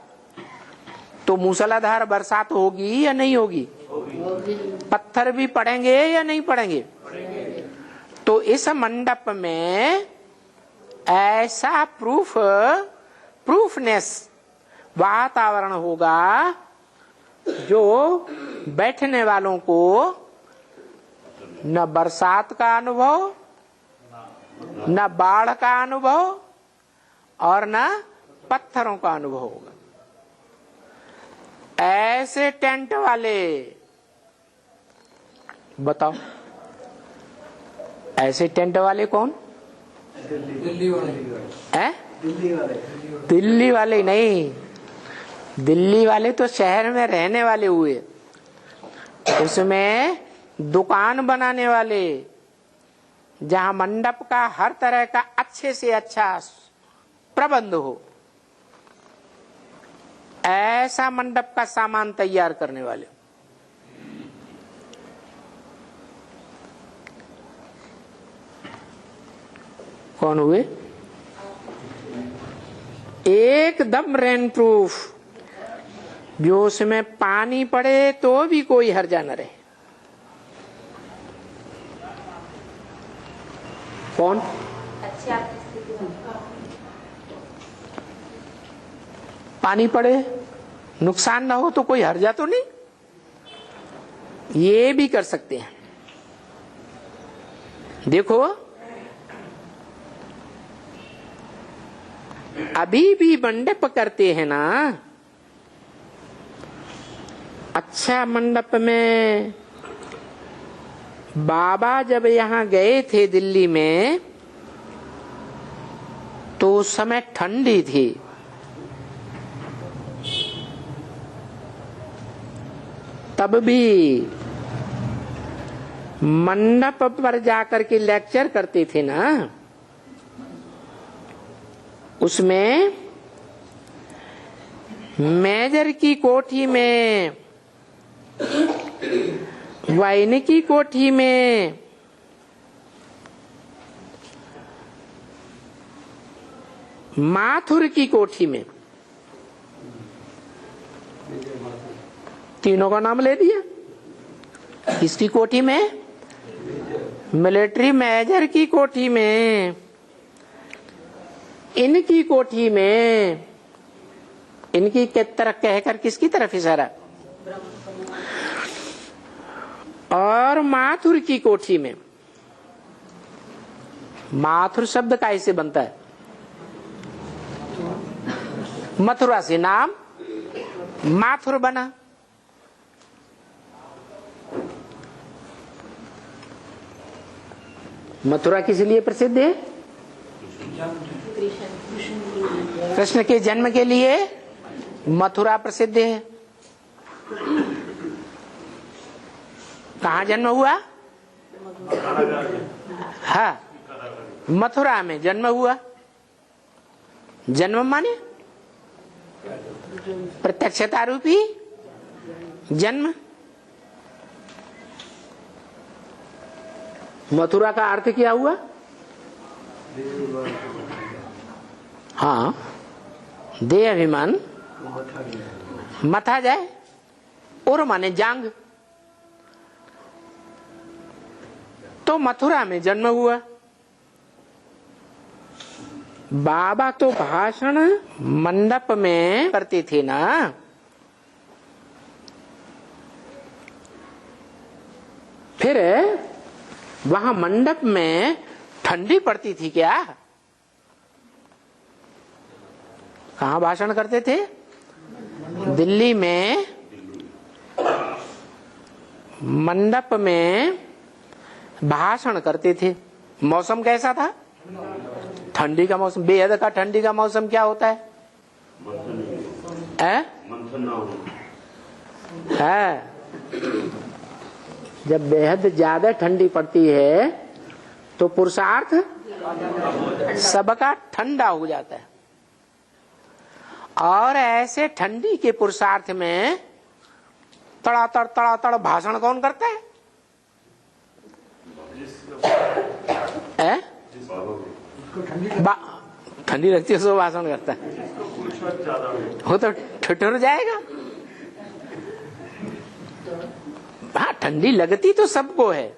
तो मूसलाधार बरसात होगी या नहीं होगी? पत्थर भी पड़ेंगे या नहीं पड़ेंगे? तो इस मंडप में ऐसा प्रूफनेस वातावरण होगा जो बैठने वालों को न बरसात का अनुभव, न बाढ़ का अनुभव और न पत्थरों का अनुभव होगा। ऐसे टेंट वाले, बताओ ऐसे टेंट वाले कौन? दिल्ली वाले। दिल्ली वाले नहीं, दिल्ली वाले तो शहर में रहने वाले हुए, उसमें दुकान बनाने वाले, जहां मंडप का हर तरह का अच्छे से अच्छा प्रबंध हो, ऐसा मंडप का सामान तैयार करने वाले। कौन हुए? एकदम रेन प्रूफ, जो उसमें पानी पड़े तो भी कोई हर्जा न रहे। कौन? पानी पड़े नुकसान ना हो तो कोई हर्जा तो नहीं, ये भी कर सकते हैं। देखो अभी भी मंडप करते हैं ना, अच्छा मंडप में। बाबा जब यहाँ गए थे दिल्ली में तो उस समय ठंडी थी, तब भी मंडप पर जाकर के लेक्चर करते थे ना, उसमें मेजर की कोठी में, वाइन की कोठी में, माथुर की कोठी में, तीनों का नाम ले दिया। किसकी कोठी में? मिलिट्री मेजर की कोठी में, इनकी कोठी में। इनकी के तरफ कहकर किसकी तरफ इशारा? और माथुर की कोठी में। माथुर शब्द कैसे बनता है? मथुरा से नाम माथुर बना। मथुरा किस लिए प्रसिद्ध है? कृष्ण के जन्म के लिए मथुरा प्रसिद्ध है। कहाँ जन्म हुआ? हाँ, मथुरा में जन्म हुआ। जन्म माने प्रत्यक्षता रूपी जन्म। मथुरा का अर्थ क्या हुआ? हाँ, देह अभिमान मथा जाए, और माने जांग। तो मथुरा में जन्म हुआ। बाबा तो भाषण मंडप में करते थे ना, फिर वहां मंडप में ठंडी पड़ती थी क्या? कहाँ भाषण करते थे? दिल्ली में मंडप में भाषण करते थे। मौसम कैसा था? ठंडी का मौसम, बेहद का ठंडी का मौसम क्या होता है? जब बेहद ज्यादा ठंडी पड़ती है तो पुरुषार्थ सबका ठंडा हो जाता है। और ऐसे ठंडी के पुरुषार्थ में तड़ातड़ भाषण कौन करता है? ठंडी लगती है सो भाषण करता है, वो तो ठिठुर जाएगा। हाँ, ठंडी लगती तो सबको है।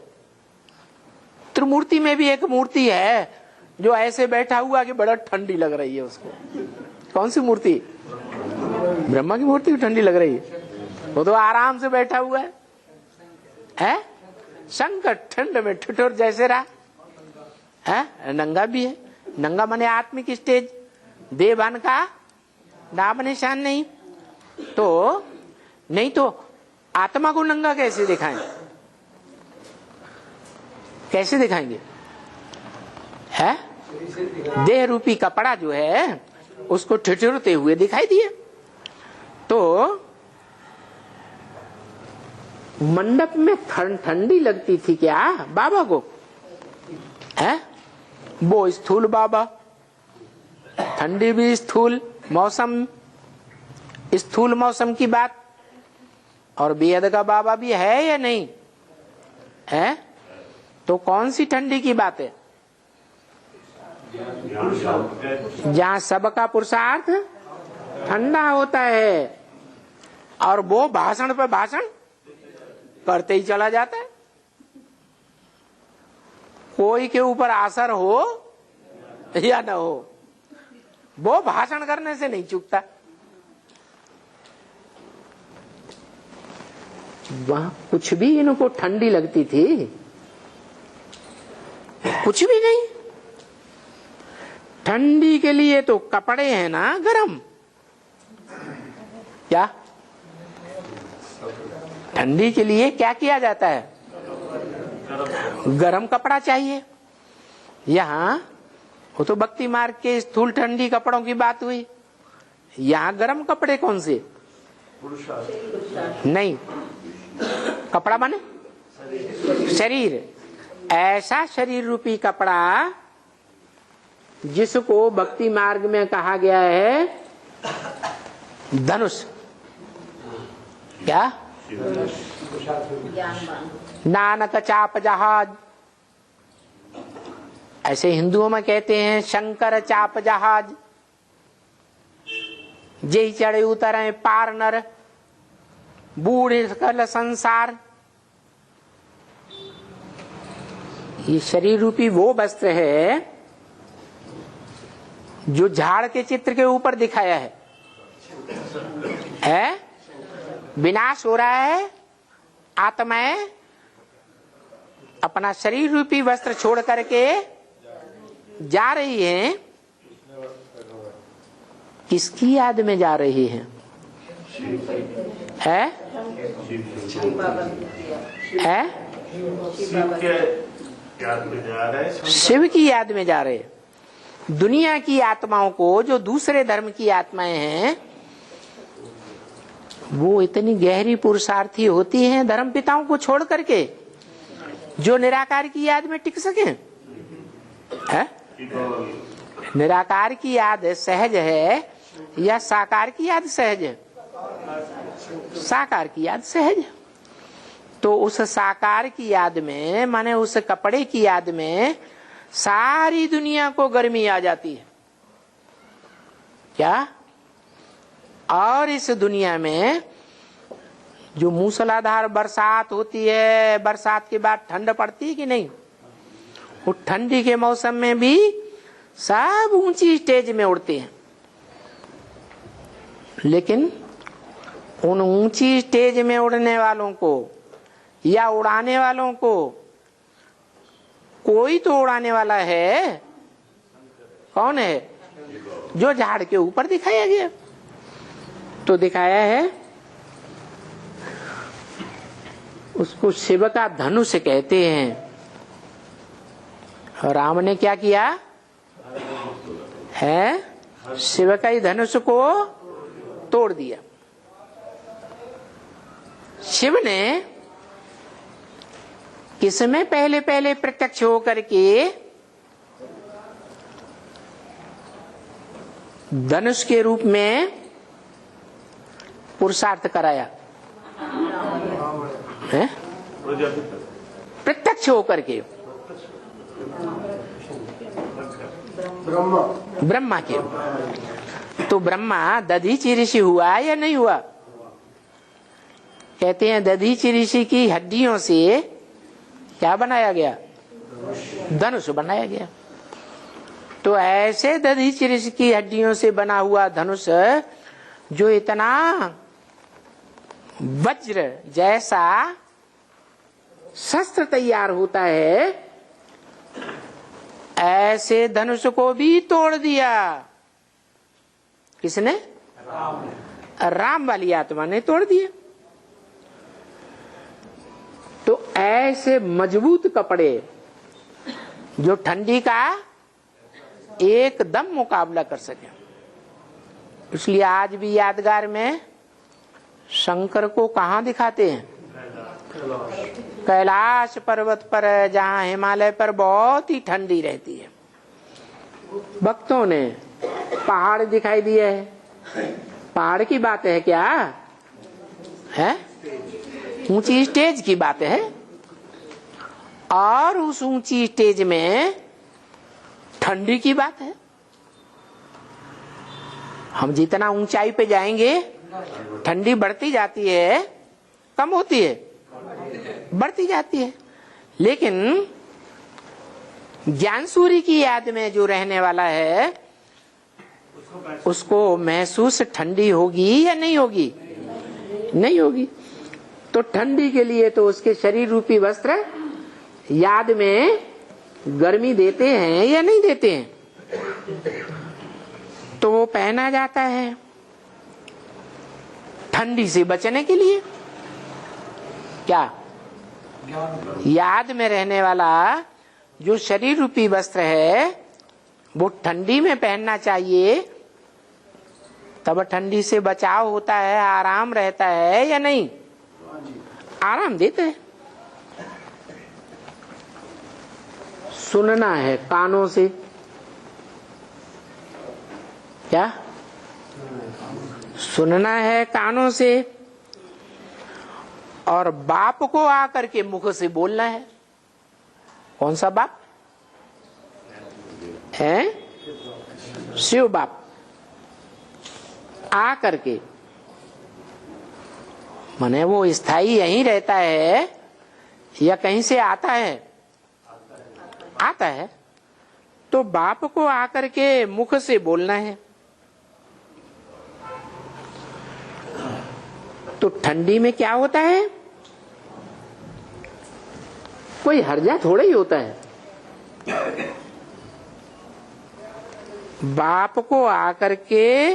त्रिमूर्ति में भी एक मूर्ति है जो ऐसे बैठा हुआ कि बड़ा ठंडी लग रही है उसको। कौन सी मूर्ति? ब्रह्मा की मूर्ति ठंडी लग रही है, वो तो आराम से बैठा हुआ है? शंकर ठंड में ठिठुर जैसे रहा है। नंगा भी है, नंगा माने आत्मिक स्टेज, देवान का नाम निशान नहीं। तो नहीं तो आत्मा को नंगा कैसे दिखाएं? कैसे दिखाएंगे? है देह रूपी कपड़ा जो है उसको ठिठुरते हुए दिखाई दिए। तो मंडप में ठंडी लगती थी क्या बाबा को? है वो स्थूल बाबा, ठंडी भी स्थूल मौसम, स्थूल मौसम की बात। और बेहद का बाबा भी है या नहीं है? तो कौन सी ठंडी की बात है? जहां सबका पुरुषार्थ ठंडा होता है और वो भाषण पे भाषण करते ही चला जाता है। कोई के ऊपर असर हो या न हो, वो भाषण करने से नहीं चूकता। वहां कुछ भी इनको ठंडी लगती थी? कुछ भी नहीं। ठंडी के लिए तो कपड़े हैं ना गरम। क्या ठंडी के लिए क्या किया जाता है? गरम कपड़ा चाहिए। यहाँ वो तो भक्ति मार्ग के स्थूल ठंडी कपड़ों की बात हुई। यहाँ गरम कपड़े कौन से? नहीं, कपड़ा माने शरीर। ऐसा शरीर रूपी कपड़ा जिसको भक्ति मार्ग में कहा गया है धनुष। क्या? नानक चाप जहाज, ऐसे हिंदुओं में कहते हैं शंकर चाप जहाज। जय चढ़े उतरे पार नर, बूढ़े कल संसार। ये शरीर रूपी वो वस्त्र है जो झाड़ के चित्र के ऊपर दिखाया है? विनाश हो रहा है, आत्माएं अपना शरीर रूपी वस्त्र छोड़ करके जा रही हैं। किसकी याद में जा रही है? शिव की याद में जा रहे। दुनिया की आत्माओं को, जो दूसरे धर्म की आत्माएं हैं, वो इतनी गहरी पुरुषार्थी होती हैं धर्म पिताओं को छोड़ करके, जो निराकार की याद में टिक सके। निराकार की याद सहज है या साकार की याद सहज है? साकार की याद सहज है। तो उस साकार की याद में, माने उस कपड़े की याद में सारी दुनिया को गर्मी आ जाती है। क्या? और इस दुनिया में जो मूसलाधार बरसात होती है, बरसात के बाद ठंड पड़ती है कि नहीं? वो ठंडी के मौसम में भी सब ऊंची स्टेज में उड़ते हैं। लेकिन उन ऊंची स्टेज में उड़ने वालों को या उड़ाने वालों को, कोई तो उड़ाने वाला है। कौन है? जो झाड़ के ऊपर दिखाया गया। तो दिखाया है उसको शिव का धनुष कहते हैं। राम ने क्या किया? है शिव का ही धनुष को तोड़ दिया। शिव ने किसमें पहले पहले प्रत्यक्ष होकर के धनुष के रूप में पुरुषार्थ कराया है? प्रत्यक्ष होकर के ब्रह्मा के। तो ब्रह्मा दधीचि ऋषि हुआ या नहीं हुआ? कहते हैं दधीचि ऋषि की हड्डियों से क्या बनाया गया? धनुष बनाया गया। तो ऐसे दधीचि ऋषि की हड्डियों से बना हुआ धनुष जो इतना वज्र जैसा शस्त्र तैयार होता है, ऐसे धनुष को भी तोड़ दिया। किसने? राम वाली आत्मा ने तोड़ दिया। तो ऐसे मजबूत कपड़े जो ठंडी का एकदम मुकाबला कर सके, इसलिए आज भी यादगार में शंकर को कहाँ दिखाते हैं? कैलाश पर्वत पर, जहाँ हिमालय पर बहुत ही ठंडी रहती है। भक्तों ने पहाड़ दिखाई दिए है। पहाड़ की बात है क्या है? ऊंची स्टेज की बात है। और उस ऊंची स्टेज में ठंडी की बात है। हम जितना ऊंचाई पे जाएंगे ठंडी बढ़ती जाती है, कम होती है? बढ़ती जाती है। लेकिन ज्ञान सूर्य की याद में जो रहने वाला है उसको महसूस ठंडी होगी या नहीं होगी? नहीं होगी। तो ठंडी के लिए तो उसके शरीर रूपी वस्त्र याद में गर्मी देते हैं या नहीं देते हैं? तो वो पहना जाता है ठंडी से बचने के लिए। क्या? याद में रहने वाला जो शरीर रूपी वस्त्र है वो ठंडी में पहनना चाहिए, तब ठंडी से बचाव होता है, आराम रहता है या नहीं? आराम देते हैं। सुनना है कानों से। क्या? सुनना है कानों से, और बाप को आकर के मुख से बोलना है। कौन सा बाप है? शिव बाप आकर के, माने वो स्थायी यहीं रहता है या कहीं से आता है? आता है। तो बाप को आकर के मुख से बोलना है। तो ठंडी में क्या होता है? कोई हर्जा थोड़ा ही होता है। बाप को आकर के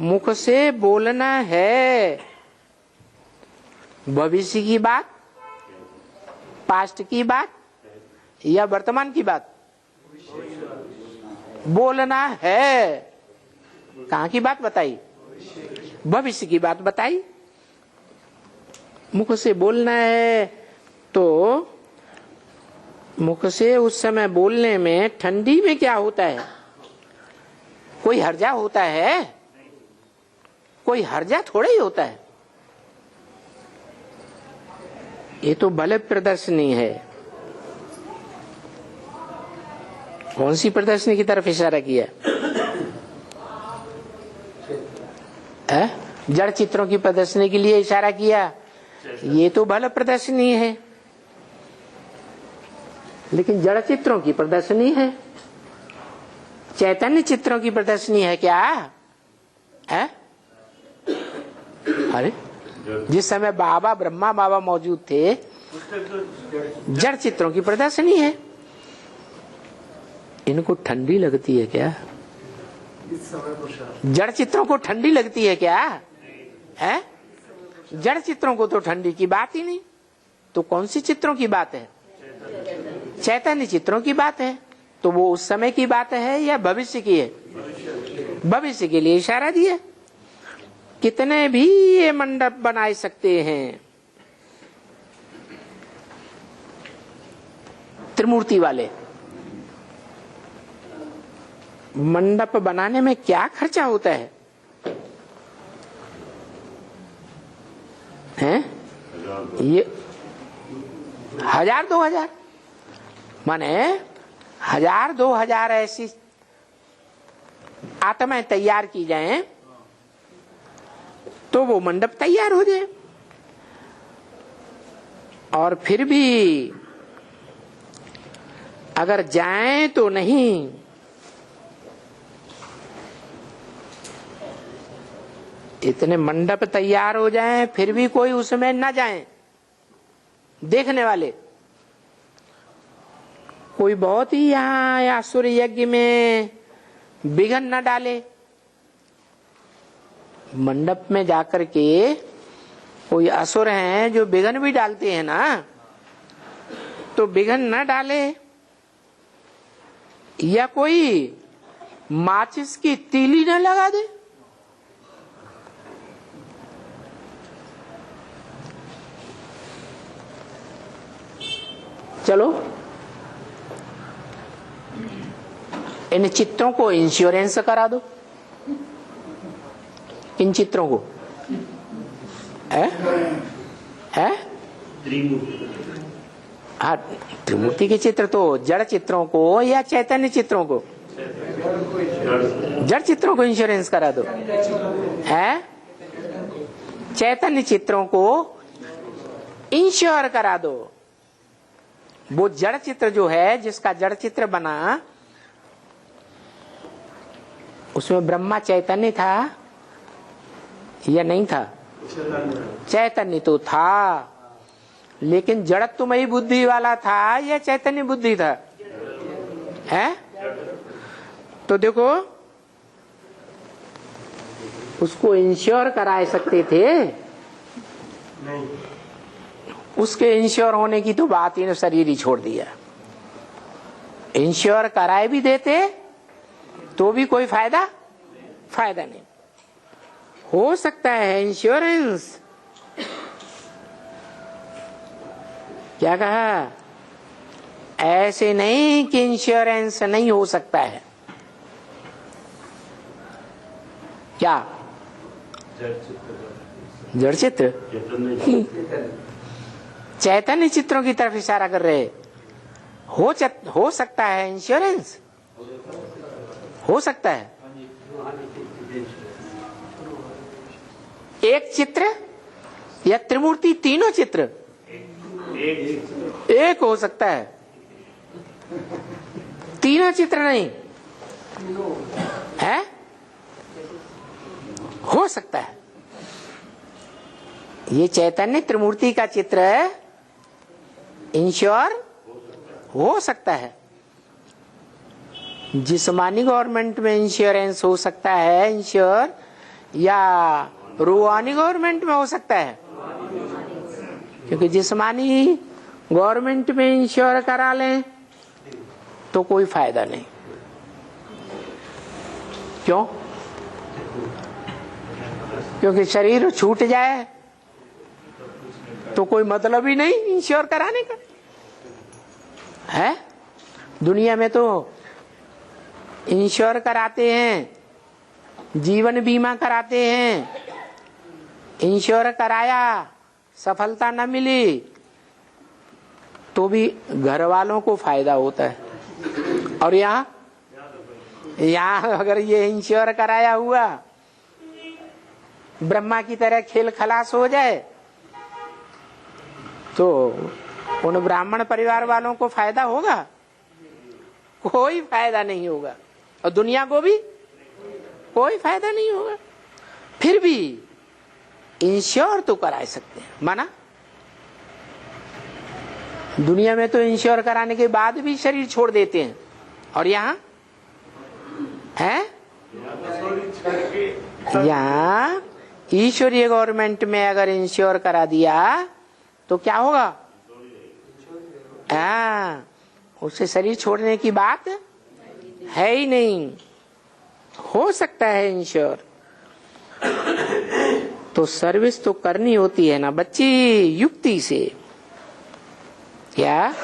मुख से बोलना है। भविष्य की बात, पास्ट की बात या वर्तमान की बात बोलना है। कहाँ की बात बताई? भविष्य की बात बताई। मुख से बोलना है। तो मुख से उस समय बोलने में ठंडी में क्या होता है? कोई हर्जा होता है? कोई हर्जा थोड़ा ही होता है। ये तो बल प्रदर्शनी है। कौन सी प्रदर्शनी की तरफ इशारा किया? जड़ चित्रों की प्रदर्शनी के लिए इशारा किया। ये तो बल प्रदर्शनी है, लेकिन जड़ चित्रों की प्रदर्शनी है। चैतन्य चित्रों की प्रदर्शनी है क्या है? अरे जिस समय बाबा ब्रह्मा बाबा मौजूद थे, जड़ चित्रों की प्रदर्शनी है। इनको ठंडी लगती है क्या? जड़ चित्रों को ठंडी लगती है क्या है? जड़ चित्रों को तो ठंडी की बात ही नहीं। तो कौन सी चित्रों की बात है? चैतन्य चित्रों की बात है। तो वो उस समय की बात है या भविष्य की है? भविष्य के लिए इशारा दिया। कितने भी ये मंडप बना सकते हैं त्रिमूर्ति वाले। मंडप बनाने में क्या खर्चा होता है? हैं? ये 1000-2000 माने 1000-2000 ऐसी आत्माएं तैयार की जाएं तो वो मंडप तैयार हो जाए। और फिर भी अगर जाएं तो नहीं, इतने मंडप तैयार हो जाएं फिर भी कोई उसमें न जाए देखने वाले। कोई बहुत ही यहाँ असुर यज्ञ में विघ्न न डाले। मंडप में जाकर के कोई असुर हैं जो विघ्न भी डालते हैं ना, तो विघ्न न डाले। या कोई माचिस की तीली न लगा दे। चलो इन चित्रों को इंश्योरेंस करा दो। इन चित्रों को है? हाँ, त्रिमूर्ति के चित्र तो जड़ चित्रों को या चैतन्य चित्रों को? जड़ चित्रों को इंश्योरेंस करा दो। है? चैतन्य चित्रों को इंश्योर करा दो। वो जड़ चित्र जो है, जिसका जड़ चित्र बना, उसमें ब्रह्मा चैतन्य था या नहीं था? चैतन्य तो था, लेकिन जड़त्वमयी बुद्धि वाला था या चैतन्य बुद्धि था? है? तो देखो, उसको इंश्योर करा सकते थे नहीं। उसके इंश्योर होने की तो बात ही, शरीर ही छोड़ दिया। इंश्योर कराए भी देते तो भी कोई फायदा नहीं। हो सकता है इंश्योरेंस, क्या कहा? ऐसे नहीं कि इंश्योरेंस नहीं हो सकता है। क्या? जड़ चित्र चैतन्य चित्रों की तरफ इशारा कर रहे। हो सकता है इंश्योरेंस, हो सकता है। एक चित्र या त्रिमूर्ति, तीनों चित्र एक हो सकता है, तीनों चित्र नहीं है? हो सकता है। ये चैतन्य त्रिमूर्ति का चित्र इंश्योर हो सकता है। जिस्मानी गवर्नमेंट में इंश्योरेंस हो सकता है इंश्योर, या रूहानी गवर्नमेंट में हो सकता है? क्योंकि जिस्मानी गवर्नमेंट में इंश्योर करा लें तो कोई फायदा नहीं। क्यों? क्योंकि शरीर छूट जाए तो कोई मतलब ही नहीं इंश्योर कराने का है। दुनिया में तो इंश्योर कराते हैं, जीवन बीमा कराते हैं। इंश्योर कराया, सफलता न मिली तो भी घर वालों को फायदा होता है। और यहाँ अगर ये इंश्योर कराया हुआ ब्रह्मा की तरह खेल खलास हो जाए तो उन ब्राह्मण परिवार वालों को फायदा होगा? कोई फायदा नहीं होगा, और दुनिया को भी कोई फायदा नहीं होगा। फिर भी इंश्योर तो करा सकते हैं, माना? दुनिया में तो इंश्योर कराने के बाद भी शरीर छोड़ देते हैं, और यहाँ है? यहाँ ईश्वरीय गवर्नमेंट में अगर इंश्योर करा दिया तो क्या होगा? उससे शरीर छोड़ने की बात है ही नहीं। हो सकता है इंश्योर, तो सर्विस तो करनी होती है ना बच्ची, युक्ति से। क्या?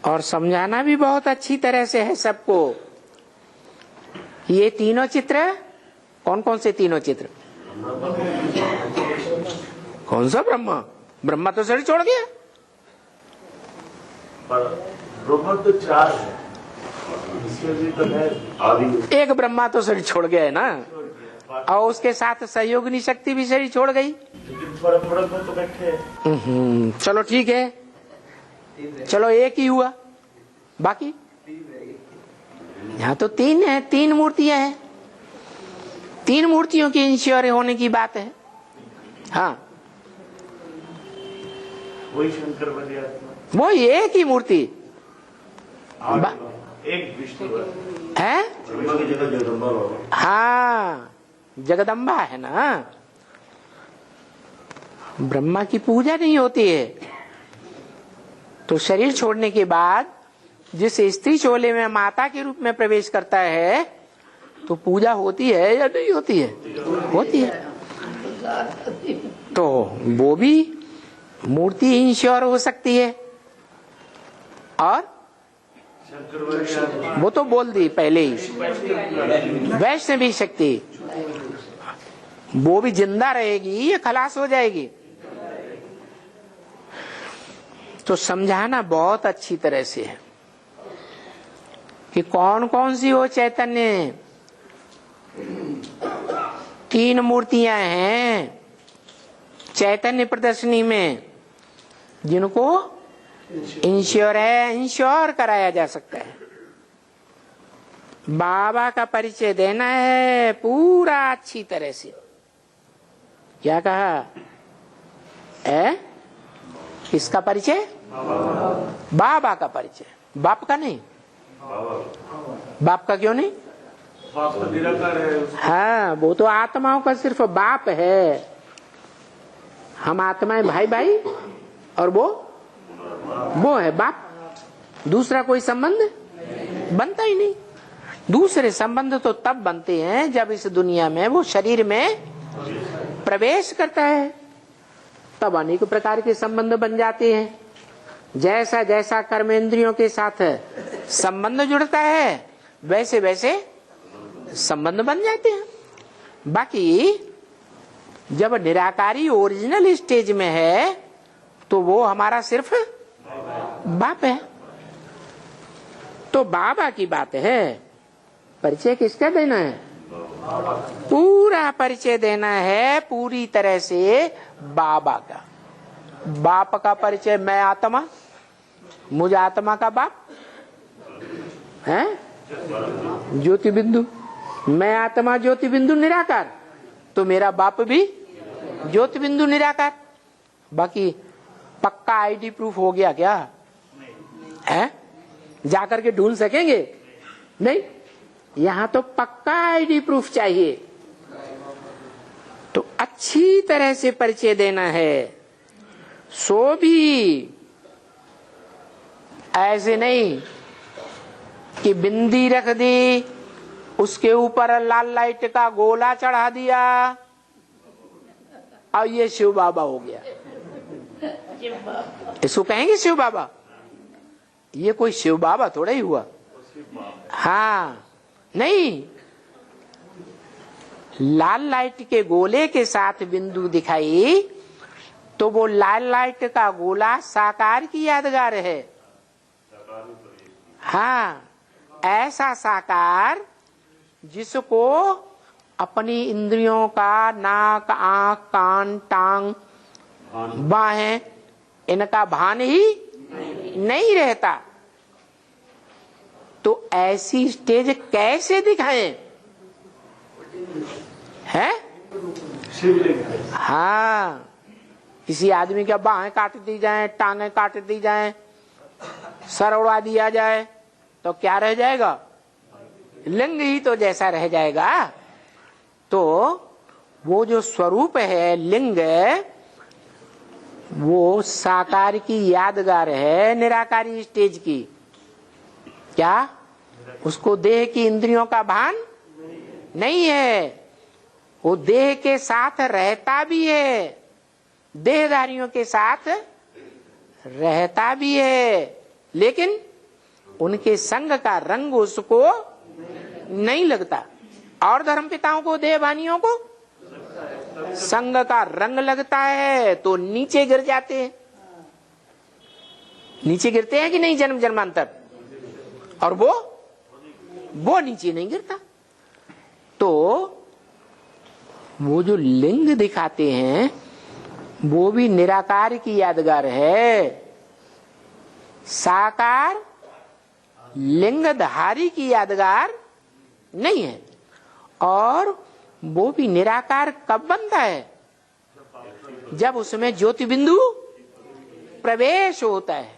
और समझाना भी बहुत अच्छी तरह से है सबको। ये तीनों चित्र, कौन कौन से तीनों चित्र? कौन सा ब्रह्मा? ब्रह्मा तो शरीर छोड़ गया। ब्रह्मा तो 4 है, इसमें भी तो है आदि। एक ब्रह्मा तो शरीर छोड़ गया है ना, और उसके साथ सहयोगिनी शक्ति भी शरीर छोड़ गई। लेकिन थोड़ा थोड़ा तो बैठे हैं। चलो ठीक है, चलो एक ही हुआ, बाकी यहाँ तो 3 है, 3 मूर्तियां हैं। 3 मूर्तियों की इंश्योर होने की बात है। हाँ, वही शंकर बलिया, वो एक ही मूर्ति एक विष्णु है। ब्रह्मा की जगह जगदम्बा बाबा। हाँ, जगदम्बा है ना। ब्रह्मा की पूजा नहीं होती है, तो शरीर छोड़ने के बाद जिस स्त्री चोले में माता के रूप में प्रवेश करता है, तो पूजा होती है या नहीं होती है? होती है। तो वो भी मूर्ति इंश्योर हो सकती है। और शंकर बलिया वो तो बोल दी पहले ही, वैष्णवी शक्ति वो भी जिंदा रहेगी या खलास हो जाएगी? तो समझाना बहुत अच्छी तरह से है कि कौन कौन सी वो चैतन्य 3 मूर्तियां हैं चैतन्य प्रदर्शनी में, जिनको इंश्योर कराया जा सकता है। बाबा का परिचय देना है पूरा अच्छी तरह से। क्या कहा है? किसका परिचय? बाबा का परिचय, बाप का नहीं। बाप का क्यों नहीं? बाप तो निराकार है। हाँ, वो तो आत्माओं का सिर्फ बाप है। हम आत्माएं भाई भाई, और वो है बाप। दूसरा कोई संबंध बनता ही नहीं। दूसरे संबंध तो तब बनते हैं जब इस दुनिया में वो शरीर में प्रवेश करता है, तब अनेक प्रकार के संबंध बन जाते हैं। जैसा जैसा कर्मेंद्रियों के साथ संबंध जुड़ता है, वैसे वैसे संबंध बन जाते हैं। बाकी जब निराकारी ओरिजिनल स्टेज में है, तो वो हमारा सिर्फ बाप है। तो बाबा की बात है। परिचय किसका देना है? पूरा परिचय देना है पूरी तरह से बाबा का। बाप का परिचय, मैं आत्मा, मुझ आत्मा का बाप है ज्योति बिंदु। मैं आत्मा ज्योति बिंदु निराकार, तो मेरा बाप भी ज्योति बिंदु निराकार। बाकी पक्का आईडी प्रूफ हो गया क्या है? जाकर के ढूंढ सकेंगे? नहीं, यहां तो पक्का आईडी प्रूफ चाहिए। तो अच्छी तरह से परिचय देना है। सो भी ऐसे नहीं कि बिंदी रख दी, उसके ऊपर लाल लाइट का गोला चढ़ा दिया और ये शिव बाबा हो गया। इसको कहेंगे शिव बाबा? ये कोई शिव बाबा थोड़ा ही हुआ। हाँ, नहीं, लाल लाइट के गोले के साथ बिंदु दिखाई, तो वो लाल लाइट का गोला साकार की यादगार है। हाँ, ऐसा साकार जिसको अपनी इंद्रियों का, नाक, आंख, कान, टांग, बाहें, इनका भान ही नहीं रहता। तो ऐसी स्टेज कैसे दिखाएं? है? हाँ, किसी आदमी का बाहें काट दी जाए, टांगें काट दी जाए, सर उड़ा दिया जाए, तो क्या रह जाएगा? लिंग ही तो जैसा रह जाएगा। तो वो जो स्वरूप है लिंग, वो साकार की यादगार है निराकारी स्टेज की। क्या? उसको देह की इंद्रियों का भान नहीं है, वो देह के साथ रहता भी है, देहधारियों के साथ रहता भी है, लेकिन उनके संग का रंग उसको नहीं लगता। और धर्मपिताओं को, देहभानियों को संग का रंग लगता है तो नीचे गिर जाते हैं। नीचे गिरते हैं कि नहीं जन्म जन्मांतर, और वो नीचे नहीं गिरता। तो वो जो लिंग दिखाते हैं वो भी निराकार की यादगार है, साकार लिंगधारी की यादगार नहीं है। और वो भी निराकार कब बनता है? जब उसमें ज्योति बिंदु प्रवेश होता है।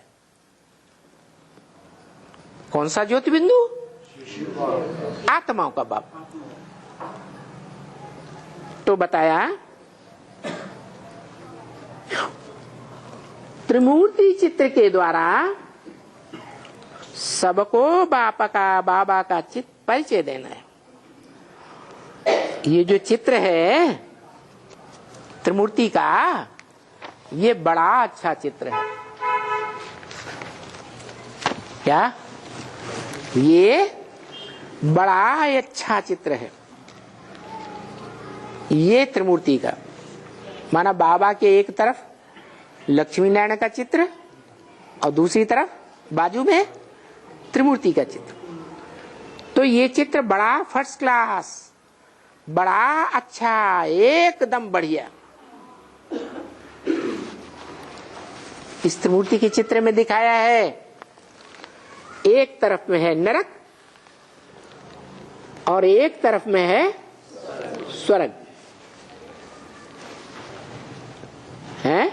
कौन सा ज्योति बिंदु? आत्माओं का बाप। तो बताया त्रिमूर्ति चित्र के द्वारा सबको बाबा का चित्त परिचय देना है। ये जो चित्र है त्रिमूर्ति का, ये बड़ा अच्छा चित्र है। क्या? ये बड़ा अच्छा चित्र है। ये त्रिमूर्ति का माना बाबा के एक तरफ लक्ष्मी नारायण का चित्र और दूसरी तरफ बाजू में त्रिमूर्ति का चित्र। तो ये चित्र बड़ा फर्स्ट क्लास, बड़ा अच्छा, एकदम बढ़िया। इस त्रिमूर्ति के चित्र में दिखाया है, एक तरफ में है नरक और एक तरफ में है स्वर्ग। है?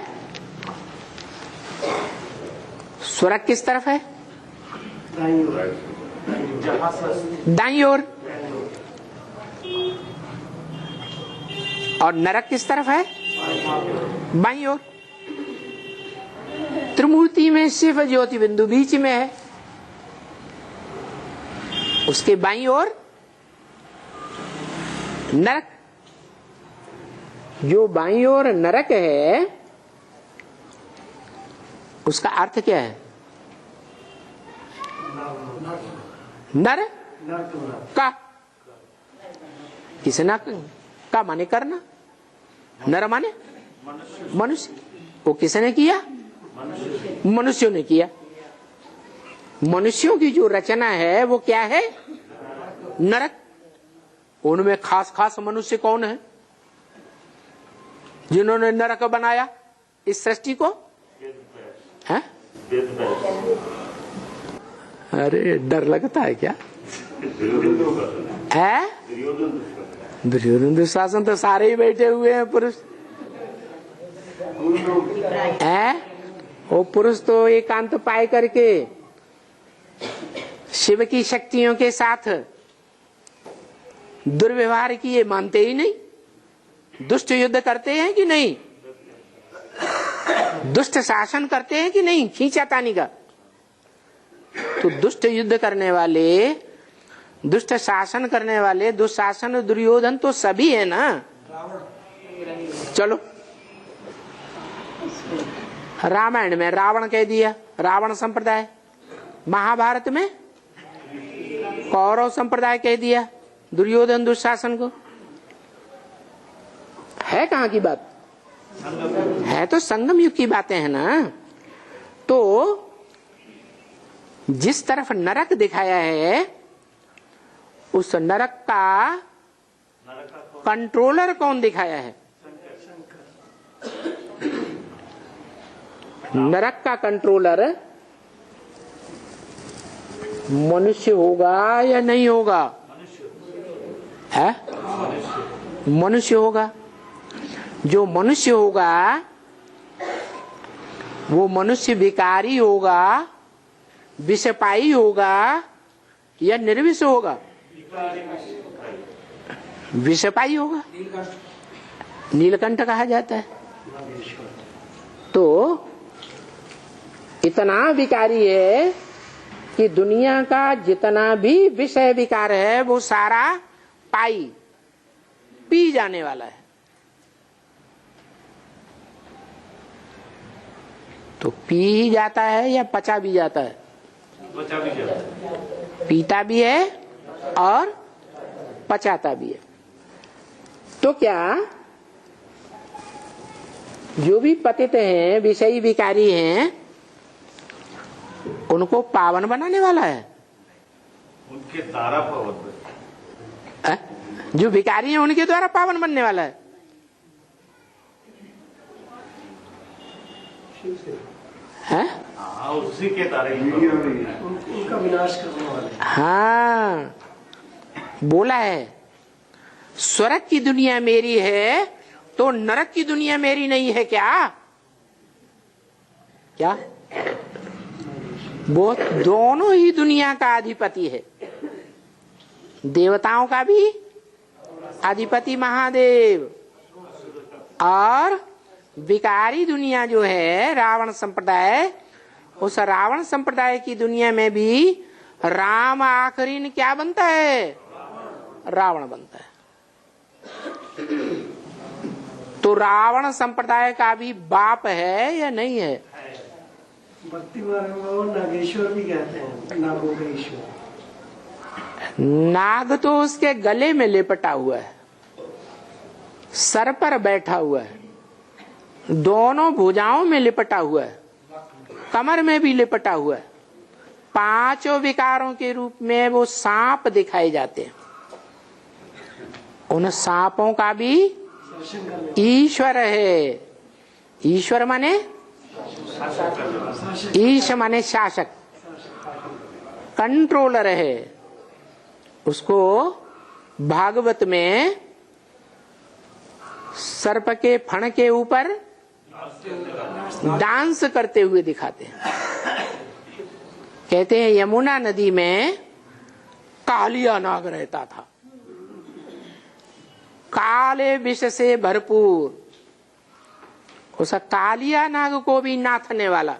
स्वर्ग किस तरफ है? दाईं ओर। और नरक किस तरफ है? बाईं ओर। त्रिमूर्ति में सिर्फ ज्योति बिंदु बीच में है, उसके बाईं ओर नरक। जो बाईं ओर नरक है उसका अर्थ क्या है? नर का। किस ना का माने करना, नर माने मनुष्य। वो किसने किया? मनुष्यों ने किया। मनुष्यों की जो रचना है वो क्या है? नरक। उनमें खास खास मनुष्य कौन है जिन्होंने नरक बनाया इस सृष्टि को? है? अरे डर लगता है क्या? है? दुर्योधन दुशासन तो सारे ही बैठे हुए हैं पुरुष। है? वो पुरुष तो एकांत पाए करके शिव की शक्तियों के साथ दुर्व्यवहार किए मानते ही नहीं। दुष्ट युद्ध करते हैं कि नहीं? दुष्ट शासन करते हैं कि नहीं? खींचातानी का। तो दुष्ट युद्ध करने वाले, दुष्ट शासन करने वाले, दुशासन दुर्योधन तो सभी है ना। चलो रामायण में रावण कह दिया, रावण संप्रदाय। महाभारत में कौरव संप्रदाय कह दिया दुर्योधन दुशासन को। है कहाँ की बात? है तो संगम युग की बातें हैं ना। तो जिस तरफ नरक दिखाया है उस नरक का कंट्रोलर कौन दिखाया है? नरक का कंट्रोलर मनुष्य होगा या नहीं होगा? है? मनुष्य होगा। जो मनुष्य होगा वो मनुष्य विकारी होगा, विषपाई होगा या निर्विष होगा? विषपाई होगा। नीलकंठ कहा जाता है। तो इतना विकारी है कि दुनिया का जितना भी विषय विकार है वो सारा पी जाने वाला है। तो पी ही जाता है या पचा भी जाता है? बचा भी जाता है। पीता भी है और पचाता भी है। तो क्या जो भी पतित हैं, विषयी विकारी हैं, उनको पावन बनाने वाला है? उनके द्वारा पावन, जो विकारी हैं उनके द्वारा पावन बनने वाला है? हाँ, उसी के द्वारा उनका विनाश करने वाले। हाँ, बोला है स्वर्ग की दुनिया मेरी है तो नरक की दुनिया मेरी नहीं है क्या? क्या वो दोनों ही दुनिया का अधिपति है। देवताओं का भी अधिपति महादेव, और विकारी दुनिया जो है रावण संप्रदाय, उस रावण संप्रदाय की दुनिया में भी राम आखिरी में क्या बनता है? रावण बनता है। तो रावण संप्रदाय का भी बाप है या नहीं है? भक्ति मार्ग में वो नागेश्वर भी कहते हैं, नागों का ईश्वर। नाग तो उसके गले में लिपटा हुआ है, सर पर बैठा हुआ है, दोनों भुजाओं में लिपटा हुआ है, कमर में भी लिपटा हुआ है। पांचों विकारों के रूप में वो सांप दिखाए जाते हैं। उन सांपों का भी ईश्वर है। ईश्वर माने ईश माने शासक, कंट्रोलर है। उसको भागवत में सर्प के फण के ऊपर डांस करते हुए दिखाते हैं। कहते हैं यमुना नदी में कालिया नाग रहता था, काले विष से भरपूर। उस कालिया नाग को भी नाथने वाला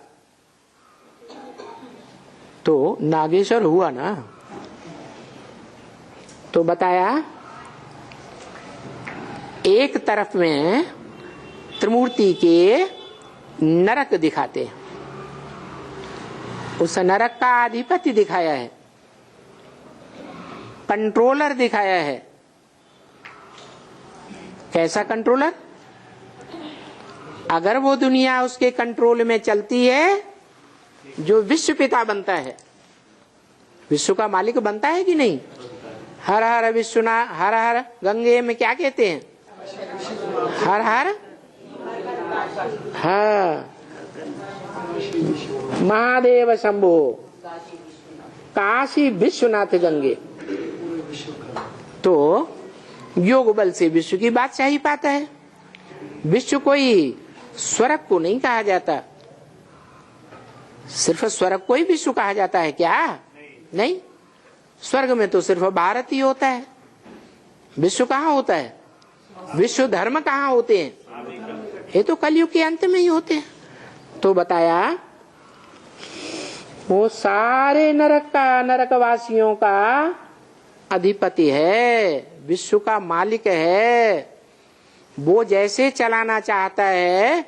तो नागेश्वर हुआ ना। तो बताया एक तरफ में त्रिमूर्ति के नरक दिखाते हैं, उस नरक का अधिपति दिखाया है, कंट्रोलर दिखाया है। कैसा कंट्रोलर? अगर वो दुनिया उसके कंट्रोल में चलती है, जो विश्व पिता बनता है, विश्व का मालिक बनता है कि नहीं? हर हर विश्वना, हर हर गंगे में क्या कहते हैं? हर हर, हाँ, महादेव शंभो, काशी विश्वनाथ गंगे। तो योग बल से विश्व की बादशाही पाता है। विश्व कोई स्वर्ग को नहीं कहा जाता, सिर्फ स्वर्ग को ही विश्व कहा जाता है क्या? नहीं, स्वर्ग में तो सिर्फ भारत ही होता है। विश्व कहाँ होता है? विश्व धर्म कहाँ होते हैं? ये तो कलयुग के अंत में ही होते हैं। तो बताया वो सारे नरकवासियों का अधिपति है, विश्व का मालिक है। वो जैसे चलाना चाहता है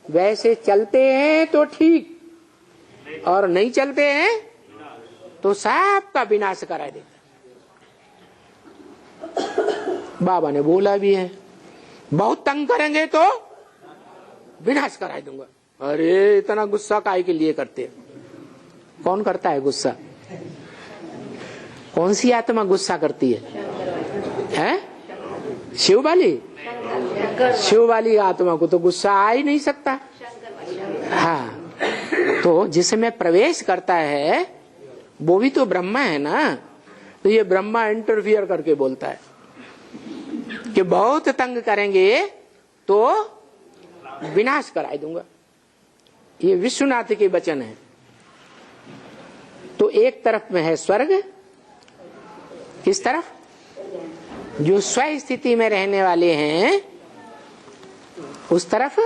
वैसे चलते हैं तो ठीक, और नहीं चलते हैं तो सबका विनाश करा देता। बाबा ने बोला भी है, बहुत तंग करेंगे तो विनाश करा दूंगा। अरे इतना गुस्सा काहे के लिए करते हैं? कौन करता है गुस्सा? कौन सी आत्मा गुस्सा करती है? हैं? शिव वाली? शिव वाली आत्मा को तो गुस्सा आ ही नहीं सकता। हाँ, तो जिसमें प्रवेश करता है वो भी तो ब्रह्मा है ना। तो ये ब्रह्मा इंटरफियर करके बोलता है कि बहुत तंग करेंगे तो विनाश कराई दूंगा। ये विश्वनाथ के वचन है। तो एक तरफ में है स्वर्ग, किस तरफ? जो स्व स्थिति में रहने वाले हैं उस तरफ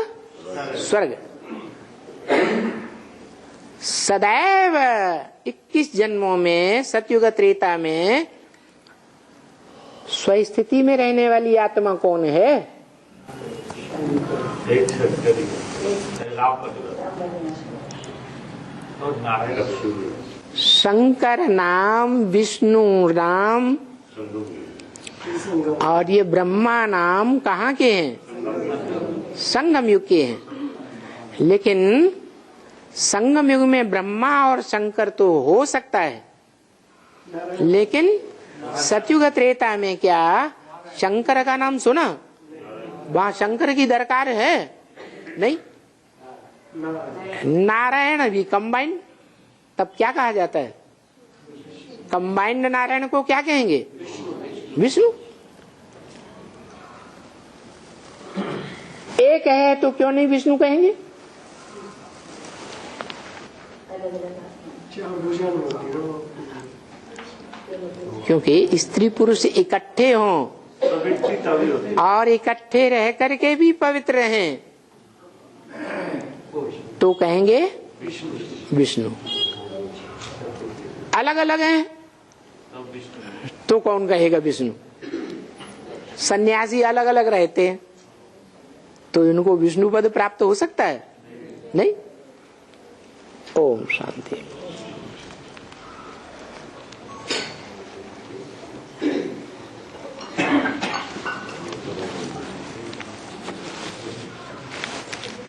स्वर्ग। सदैव 21 जन्मों में सतयुग त्रेता में स्वस्थिति में रहने वाली आत्मा कौन है? एक शंकरी और नारायण शंकर नाम, विष्णु नाम और ये ब्रह्मा नाम कहाँ के हैं? संगम युग के हैं। लेकिन संगम युग में ब्रह्मा और शंकर तो हो सकता है, लेकिन सतयुग त्रेता में क्या शंकर का नाम सुना? वहां शंकर की दरकार है नहीं। नारायण भी कंबाइंड, तब क्या कहा जाता है? कंबाइंड नारायण को क्या कहेंगे? विष्णु। एक है तो क्यों नहीं विष्णु कहेंगे? क्योंकि स्त्री पुरुष इकट्ठे हों और इकट्ठे रह करके भी पवित्र हैं तो कहेंगे विष्णु। अलग अलग हैं तो कौन कहेगा विष्णु? सन्यासी अलग अलग रहते हैं तो इनको विष्णु पद प्राप्त हो सकता है? नहीं। ओम शांति।